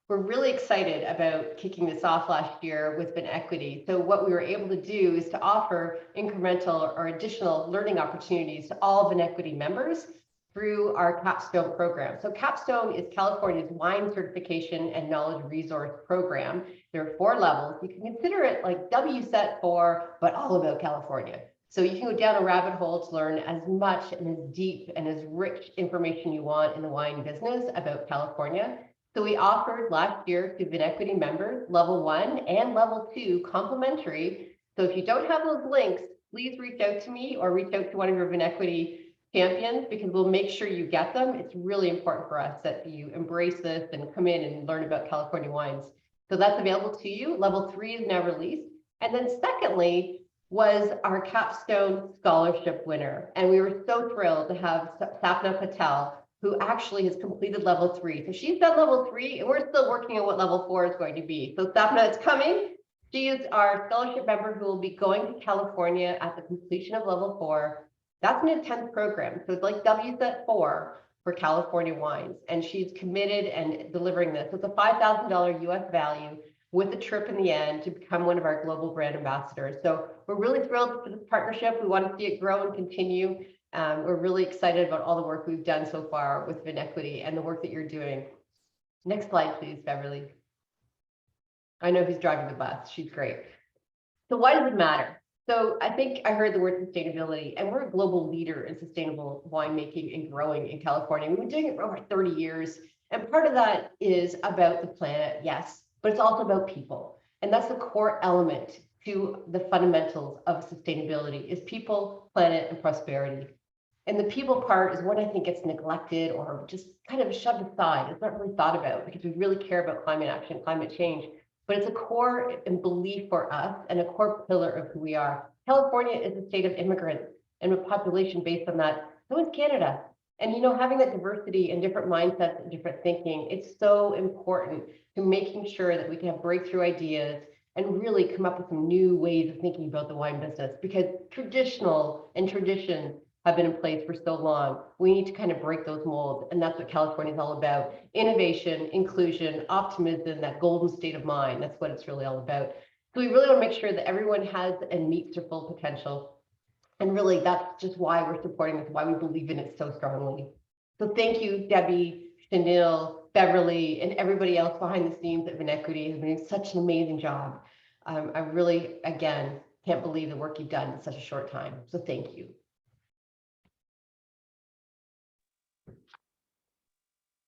We're really excited about kicking this off last year with Vinequity. So what we were able to do is to offer incremental or additional learning opportunities to all Vinequity members through our Capstone program. So Capstone is California's wine certification and knowledge resource program. There are 4 levels. You can consider it like WSET4, but all about California. So you can go down a rabbit hole to learn as much and as deep and as rich information you want in the wine business about California. So we offered last year to Vinequity members level 1 and level 2 complimentary. So if you don't have those links, please reach out to me or reach out to one of your Vinequity champions, because we'll make sure you get them. It's really important for us that you embrace this and come in and learn about California wines. So that's available to you. Level 3 is now released. And then secondly was our Capstone scholarship winner. And we were so thrilled to have Sapna Patel, who actually has completed level 3. So she's done level 3 and we're still working on what level 4 is going to be. So Sapna, it's coming. She is our scholarship member who will be going to California at the completion of level 4. That's an intense program. So it's like WSET 4 for California wines. And she's committed and delivering this with a $5,000 US value with a trip in the end to become one of our global brand ambassadors. So we're really thrilled for this partnership. We want to see it grow and continue. We're really excited about all the work we've done so far with Vinequity and the work that you're doing. Next slide, please, Beverly. I know who's driving the bus. She's great. So why does it matter? So I think I heard the word sustainability, and we're a global leader in sustainable winemaking and growing in California. We've been doing it for over 30 years. And part of that is about the planet, yes, but it's also about people. And that's the core element to the fundamentals of sustainability is people, planet, and prosperity. And the people part is what I think gets neglected or just kind of shoved aside. It's not really thought about because we really care about climate action, climate change. But it's a core and belief for us and a core pillar of who we are. California is a state of immigrants and a population based on that. So is Canada. And, you know, having that diversity and different mindsets and different thinking, it's so important to making sure that we can have breakthrough ideas and really come up with some new ways of thinking about the wine business, because traditional and traditions have been in place for so long. We need to kind of break those molds. And that's what California is all about. Innovation, inclusion, optimism, that golden state of mind. That's what it's really all about. So we really want to make sure that everyone has and meets their full potential. And really, that's just why we're supporting this, why we believe in it so strongly. So thank you, Debbie, Chanel, Beverly, and everybody else behind the scenes at Vinequity has been doing such an amazing job. I really, again, can't believe the work you've done in such a short time. So thank you.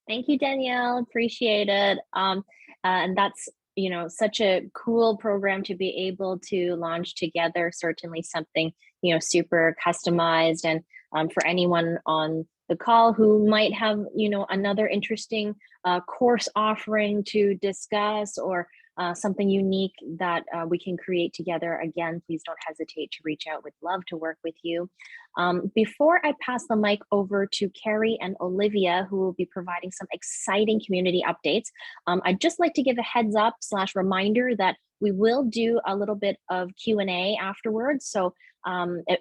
Thank you, Danielle. Appreciate it. And that's, you know, such a cool program to be able to launch together. Certainly something, you know, super customized. And for anyone on the call who might have, you know, another interesting course offering to discuss or something unique that we can create together, again, please don't hesitate to reach out. We'd love to work with you. Before I pass the mic over to Carrie and Olivia, who will be providing some exciting community updates, I'd just like to give a heads up / reminder that we will do a little bit of Q&A afterwards. So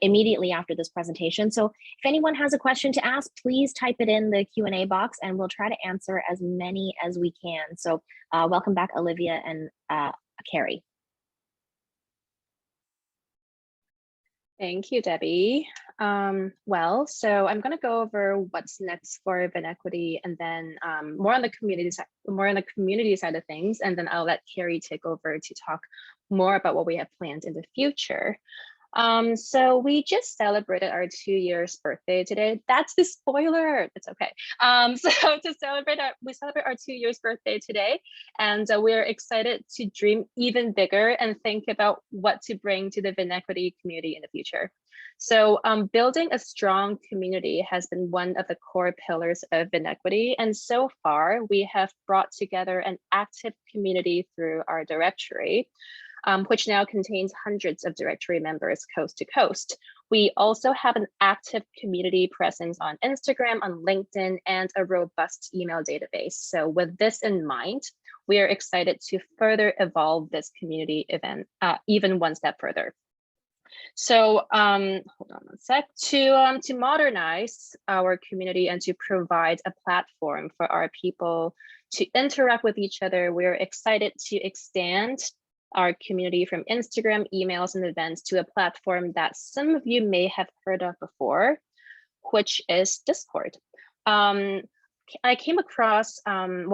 immediately after this presentation. So if anyone has a question to ask, please type it in the Q&A box and we'll try to answer as many as we can. So welcome back, Olivia and Carrie. Thank you, Debbie. Well, so I'm going to go over what's next for Vinequity, and then more on the community side of things, and then I'll let Carrie take over to talk more about what we have planned in the future. So we just celebrated our 2 years birthday today. That's the spoiler. It's okay. So to celebrate we celebrate our 2 years birthday today, and we're excited to dream even bigger and think about what to bring to the Vinequity community in the future. So building a strong community has been one of the core pillars of Vinequity, and so far we have brought together an active community through our directory, which now contains hundreds of directory members coast to coast. We also have an active community presence on Instagram, on LinkedIn, and a robust email database. So with this in mind, we are excited to further evolve this community event even one step further. So hold on one sec. To modernize our community and to provide a platform for our people to interact with each other, we're excited to extend our community from Instagram, emails, and events to a platform that some of you may have heard of before, which is Discord. I came across,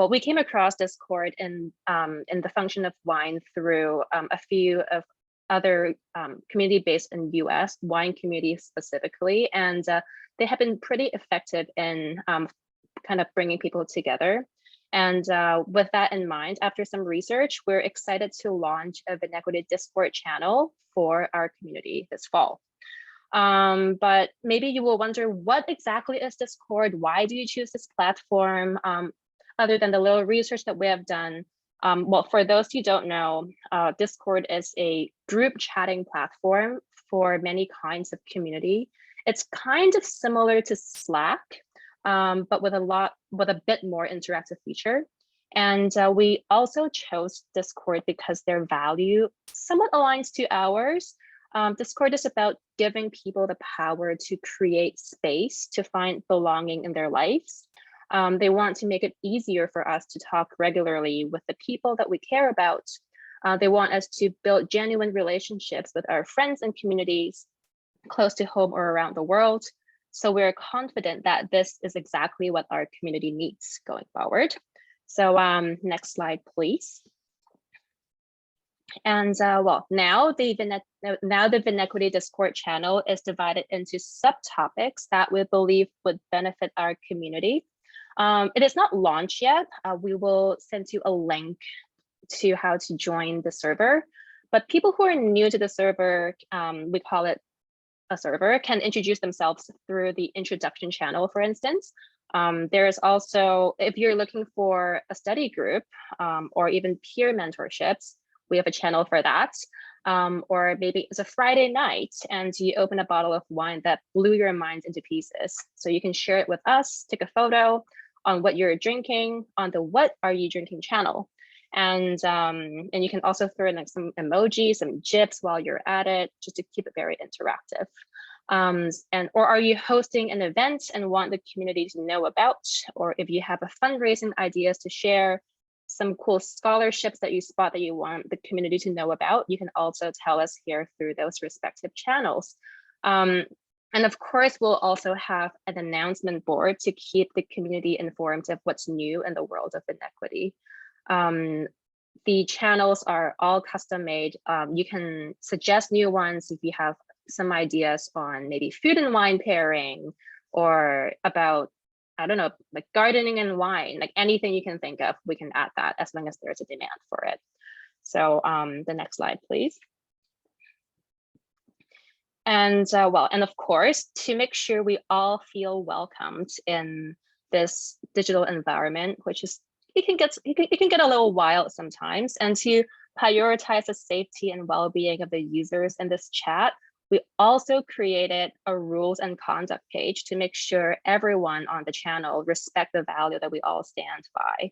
we came across Discord in the function of wine through a few of other community based in US, wine communities specifically, and they have been pretty effective in kind of bringing people together. And with that in mind, after some research, we're excited to launch a Vinequity Discord channel for our community this fall. But maybe you will wonder, what exactly is Discord? Why do you choose this platform? Other than the little research that we have done, well, for those who don't know, Discord is a group chatting platform for many kinds of community. It's kind of similar to Slack, but with a bit more interactive feature. And we also chose Discord because their value somewhat aligns to ours. Discord is about giving people the power to create space to find belonging in their lives. They want to make it easier for us to talk regularly with the people that we care about. They want us to build genuine relationships with our friends and communities close to home or around the world. So we're confident that this is exactly what our community needs going forward. So next slide, please. And well, now the Vinequity Discord channel is divided into subtopics that we believe would benefit our community. It is not launched yet. We will send you a link to how to join the server. But people who are new to the server, we call it a server, can introduce themselves through the introduction channel, for instance. There is also, if you're looking for a study group or even peer mentorships, we have a channel for that. Or maybe it's a Friday night and you open a bottle of wine that blew your mind into pieces. So you can share it with us, take a photo on what you're drinking on the What Are You Drinking channel. And you can also throw in like some emojis, some GIFs while you're at it, just to keep it very interactive. Or are you hosting an event and want the community to know about, or if you have a fundraising ideas to share, some cool scholarships that you spot that you want the community to know about, you can also tell us here through those respective channels. And of course, we'll also have an announcement board to keep the community informed of what's new in the world of Vinequity. The channels are all custom made. You can suggest new ones if you have some ideas on maybe food and wine pairing, or about, I don't know, like gardening and wine, like anything you can think of, we can add that as long as there's a demand for it. So the next slide, please. And well, and of course, to make sure we all feel welcomed in this digital environment, which is, it can get a little wild sometimes, and to prioritize the safety and well-being of the users in this chat, we also created a rules and conduct page to make sure everyone on the channel respect the value that we all stand by.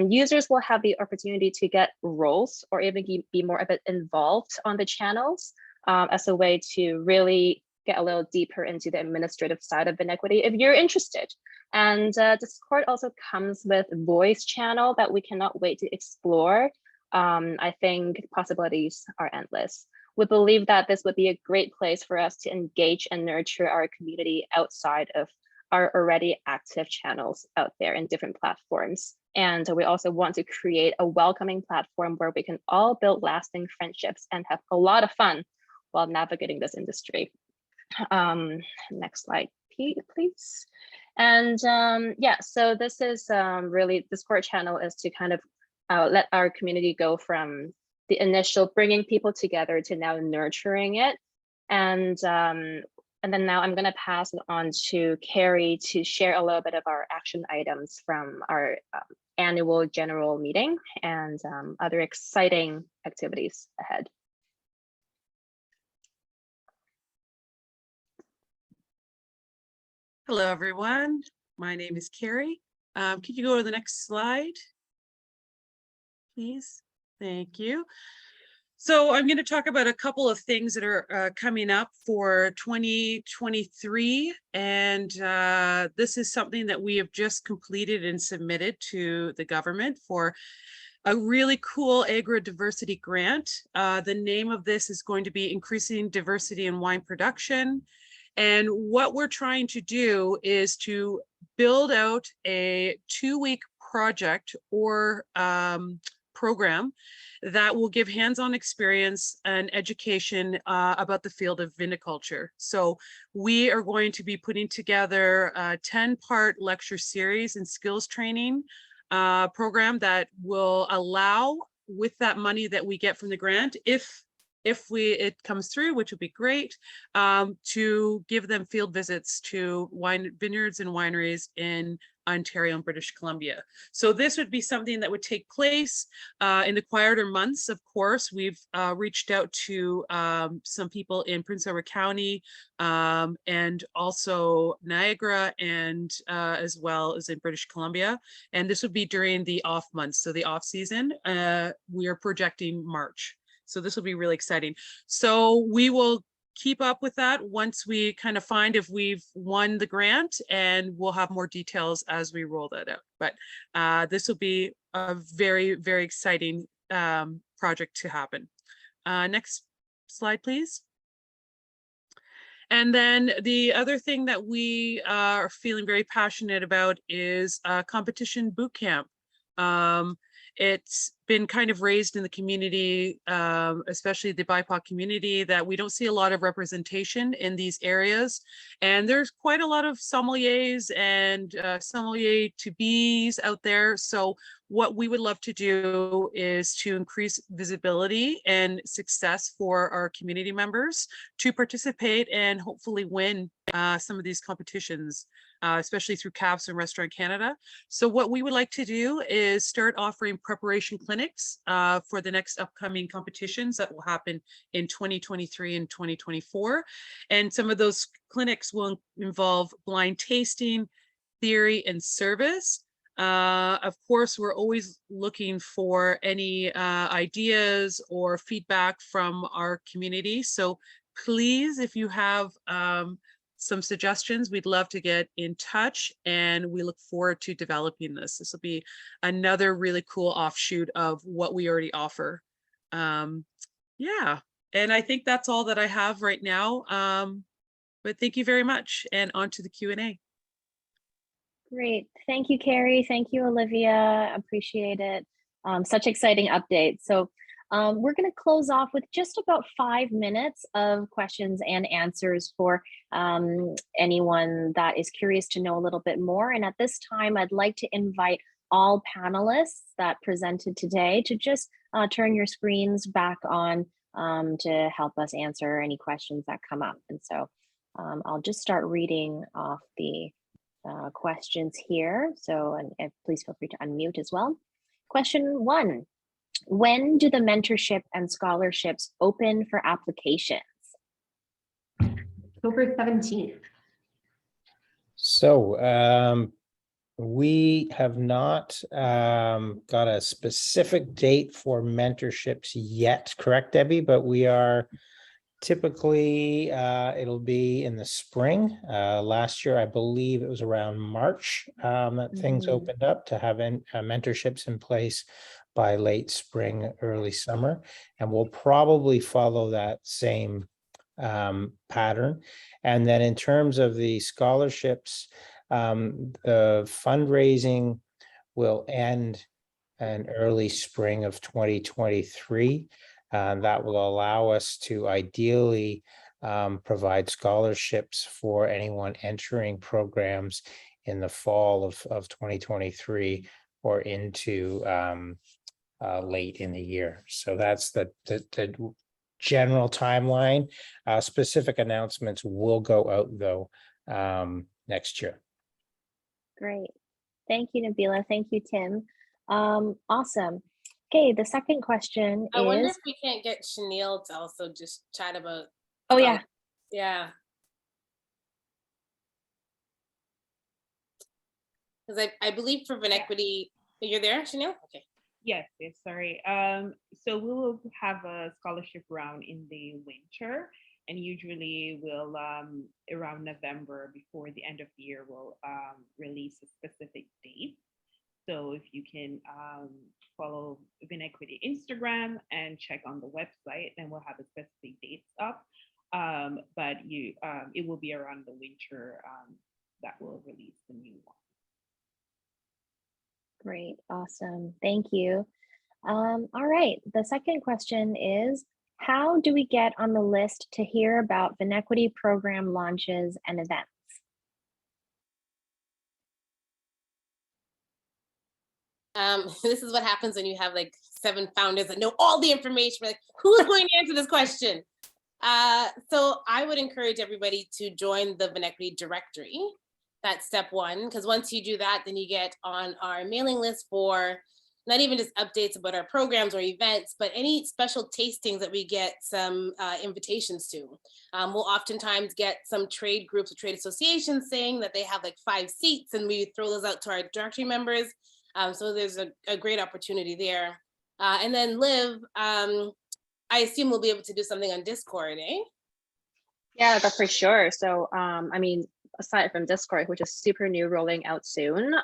Users will have the opportunity to get roles or even be more a bit involved on the channels as a way to really get a little deeper into the administrative side of Vinequity if you're interested. And Discord also comes with voice channel that we cannot wait to explore. I think possibilities are endless. We believe that this would be a great place for us to engage and nurture our community outside of our already active channels out there in different platforms. And we also want to create a welcoming platform where we can all build lasting friendships and have a lot of fun while navigating this industry. Next slide, please. And yeah, so this is really, Discord channel is to kind of let our community go from the initial bringing people together to now nurturing it. And then now I'm going to pass it on to Carrie to share a little bit of our action items from our annual general meeting and other exciting activities ahead. Hello, everyone. My name is Carrie. Could you go to the next slide, please? Thank you. So I'm going to talk about a couple of things that are coming up for 2023. And this is something that we have just completed and submitted to the government for a really cool agro-diversity grant. The name of this is going to be Increasing Diversity in Wine Production. And what we're trying to do is to build out a 2-week project or program that will give hands-on experience and education about the field of viniculture. So we are going to be putting together a 10-part lecture series and skills training program that will allow, with that money that we get from the grant, if it comes through, which would be great, to give them field visits to wine vineyards and wineries in Ontario and British Columbia. So this would be something that would take place in the quieter months. Of course, we've reached out to some people in Prince Edward County and also Niagara, and as well as in British Columbia. And this would be during the off months, so the off season. We are projecting March. So this will be really exciting. So we will keep up with that once we kind of find if we've won the grant, and we'll have more details as we roll that out. But this will be a very, very exciting project to happen. Next slide, please. And then the other thing that we are feeling very passionate about is competition boot camp. It's been kind of raised in the community, especially the BIPOC community, that we don't see a lot of representation in these areas. And there's quite a lot of sommeliers and sommelier to-bes out there. So what we would love to do is to increase visibility and success for our community members to participate and hopefully win some of these competitions, especially through CAPS and Restaurant Canada. So what we would like to do is start offering preparation clinics for the next upcoming competitions that will happen in 2023 and 2024. And some of those clinics will involve blind tasting, theory, and service. Of course, we're always looking for any ideas or feedback from our community. So please, if you have some suggestions, we'd love to get in touch, and we look forward to developing this. This will be another really cool offshoot of what we already offer. Yeah, and I think that's all that I have right now. But thank you very much, and on to the Q&A. Great. Thank you, Carrie. Thank you, Olivia. Appreciate it. Such exciting updates. So we're going to close off with just about 5 minutes of questions and answers for anyone that is curious to know a little bit more. And at this time, I'd like to invite all panelists that presented today to just turn your screens back on to help us answer any questions that come up. And so I'll just start reading off the questions here. So, and please feel free to unmute as well. Question 1, when do the mentorship and scholarships open for applications? October 17th. So we have not got a specific date for mentorships yet, correct, Debbie? But we are typically, it'll be in the spring. Last year, I believe it was around March that things opened up to have mentorships in place by late spring, early summer. And we'll probably follow that same pattern. And then in terms of the scholarships, the fundraising will end in early spring of 2023. That will allow us to ideally provide scholarships for anyone entering programs in the fall of 2023 or into late in the year. So that's the general timeline. Specific announcements will go out though next year. Great. Thank you, Nabila. Thank you, Tim. Awesome. Okay, the second question I wonder is, if we can't get Chanel to also just chat about. oh yeah. Yeah. Because I believe for Vinequity, you're there, Chanel? Okay. Yes, yes, sorry. So we will have a scholarship round in the winter, and usually we'll around November before the end of the year we'll release a specific date. So if you can follow Vinequity Instagram and check on the website, then we'll have a specific dates up. But it will be around the winter that will release the new one. Great, awesome, thank you. All right, the second question is, how do we get on the list to hear about Vinequity program launches and events? This is what happens when you have like 7 founders that know all the information. We're like, who's going to answer this question? So I would encourage everybody to join the Vinequity directory. That's step 1, because once you do that, then you get on our mailing list for not even just updates about our programs or events, but any special tastings that we get some invitations to. We'll oftentimes get some trade groups or trade associations saying that they have like 5 seats, and we throw those out to our directory members. So there's a great opportunity there. And then Liv, I assume we'll be able to do something on Discord, eh? Yeah, but for sure. So, I mean, aside from Discord, which is super new, rolling out soon,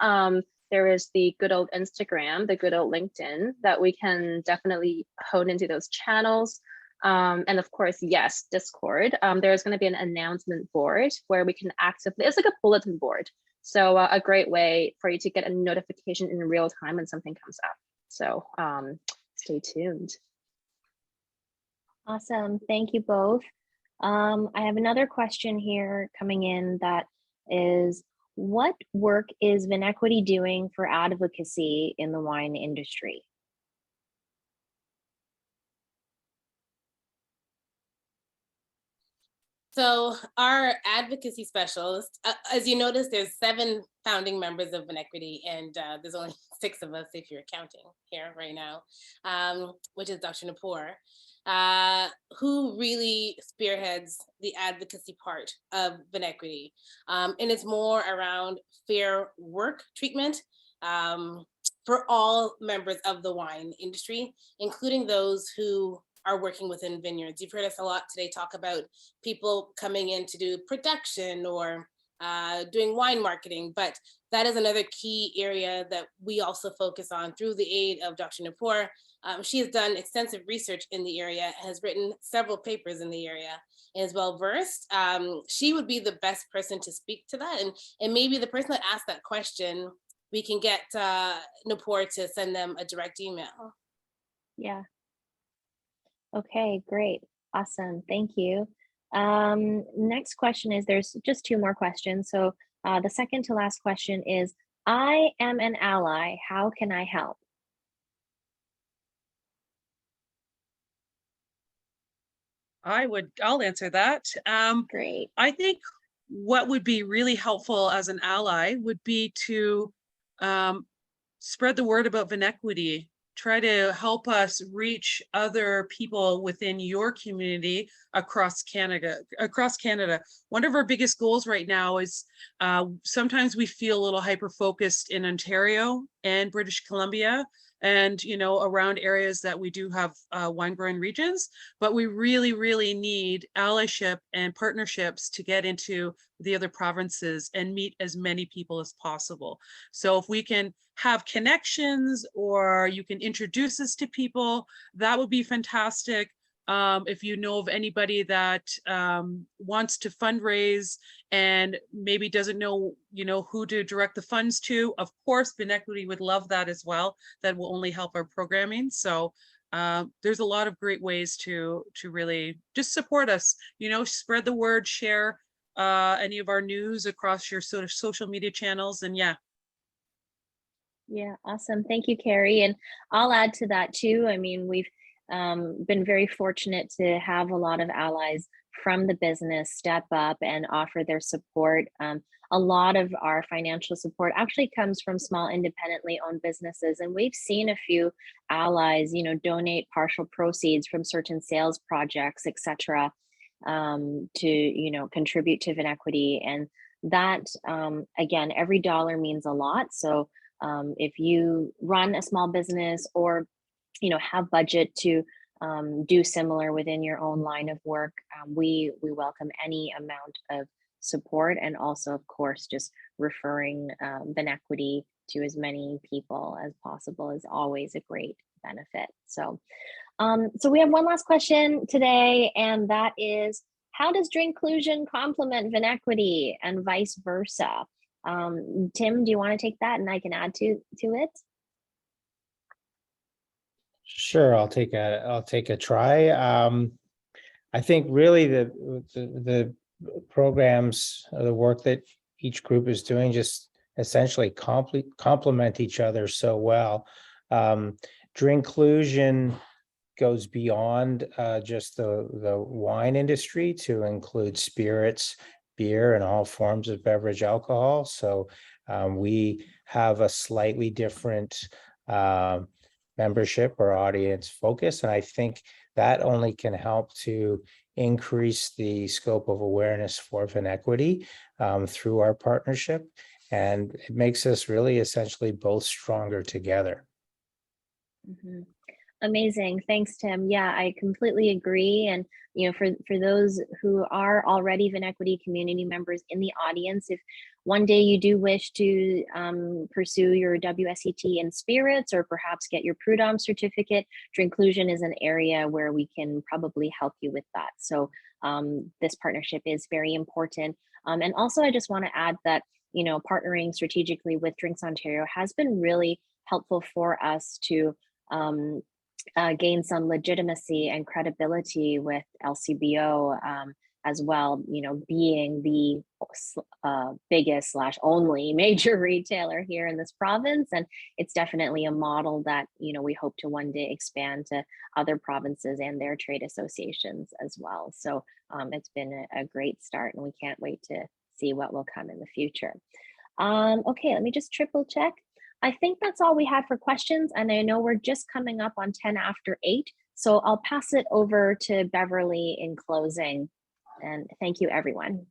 there is the good old Instagram, the good old LinkedIn, that we can definitely hone into those channels. And of course, yes, Discord. There's going to be an announcement board where we can actively, it's like a bulletin board. So a great way for you to get a notification in real time when something comes up. So stay tuned. Awesome, thank you both. I have another question here coming in that is, what work is Vinequity doing for advocacy in the wine industry? So our advocacy specialist, as you notice, there's 7 founding members of Vinequity, and there's only 6 of us if you're counting here right now, which is Dr. Napur, who really spearheads the advocacy part of Vinequity. And it's more around fair work treatment for all members of the wine industry, including those who are working within vineyards. You've heard us a lot today talk about people coming in to do production or doing wine marketing, but that is another key area that we also focus on through the aid of Dr. Napur. She has done extensive research in the area and has written several papers in the area and is well versed. She would be the best person to speak to that, and maybe the person that asked that question, we can get Napur to send them a direct email. Yeah. Okay, great. Awesome. Thank you. Next question is, there's just 2 more questions. So the second to last question is, I am an ally. How can I help? I'll answer that. Great. I think what would be really helpful as an ally would be to spread the word about Vinequity. Try to help us reach other people within your community across Canada. One of our biggest goals right now is sometimes we feel a little hyper-focused in Ontario and British Columbia, and around areas that we do have wine growing regions, but we really need allyship and partnerships to get into the other provinces and meet as many people as possible. So if we can have connections, or you can introduce us to people, that would be fantastic. If you know of anybody that wants to fundraise and maybe doesn't know, who to direct the funds to, of course, Vinequity would love that as well. That will only help our programming. So there's a lot of great ways to really just support us, spread the word, share any of our news across your sort of social media channels, and yeah. Yeah, awesome. Thank you, Carrie. And I'll add to that too. I mean, we've been very fortunate to have a lot of allies from the business step up and offer their support. A lot of our financial support actually comes from small independently owned businesses. And we've seen a few allies, donate partial proceeds from certain sales projects, et cetera, to, contribute to Vinequity. And that, again, every dollar means a lot. So if you run a small business or have budget to do similar within your own line of work, we welcome any amount of support, and also, of course, just referring Vinequity to as many people as possible is always a great benefit. So we have one last question today, and that is, how does Drinclusion complement Vinequity and vice versa? Tim, do you want to take that and I can add to it? Sure, I'll take a try. I think really the programs, the work that each group is doing, just essentially complement each other so well. Drinclusion goes beyond just the wine industry to include spirits, beer, and all forms of beverage alcohol. So we have a slightly different membership or audience focus, and I think that only can help to increase the scope of awareness for Vinequity through our partnership, and it makes us really essentially both stronger together. Mm-hmm. Amazing. Thanks, Tim. Yeah, I completely agree. And for those who are already Vinequity community members in the audience, if one day you do wish to pursue your WSET in spirits, or perhaps get your Prud'homme certificate, Drinclusion is an area where we can probably help you with that. So this partnership is very important. And also, I just want to add that partnering strategically with Drinks Ontario has been really helpful for us to gain some legitimacy and credibility with LCBO as well, being the biggest / only major retailer here in this province. And it's definitely a model that, we hope to one day expand to other provinces and their trade associations as well. So it's been a great start, and we can't wait to see what will come in the future. Okay, let me just triple check. I think that's all we have for questions, and I know we're just coming up on 10 after 8, so I'll pass it over to Beverly in closing, and thank you, everyone.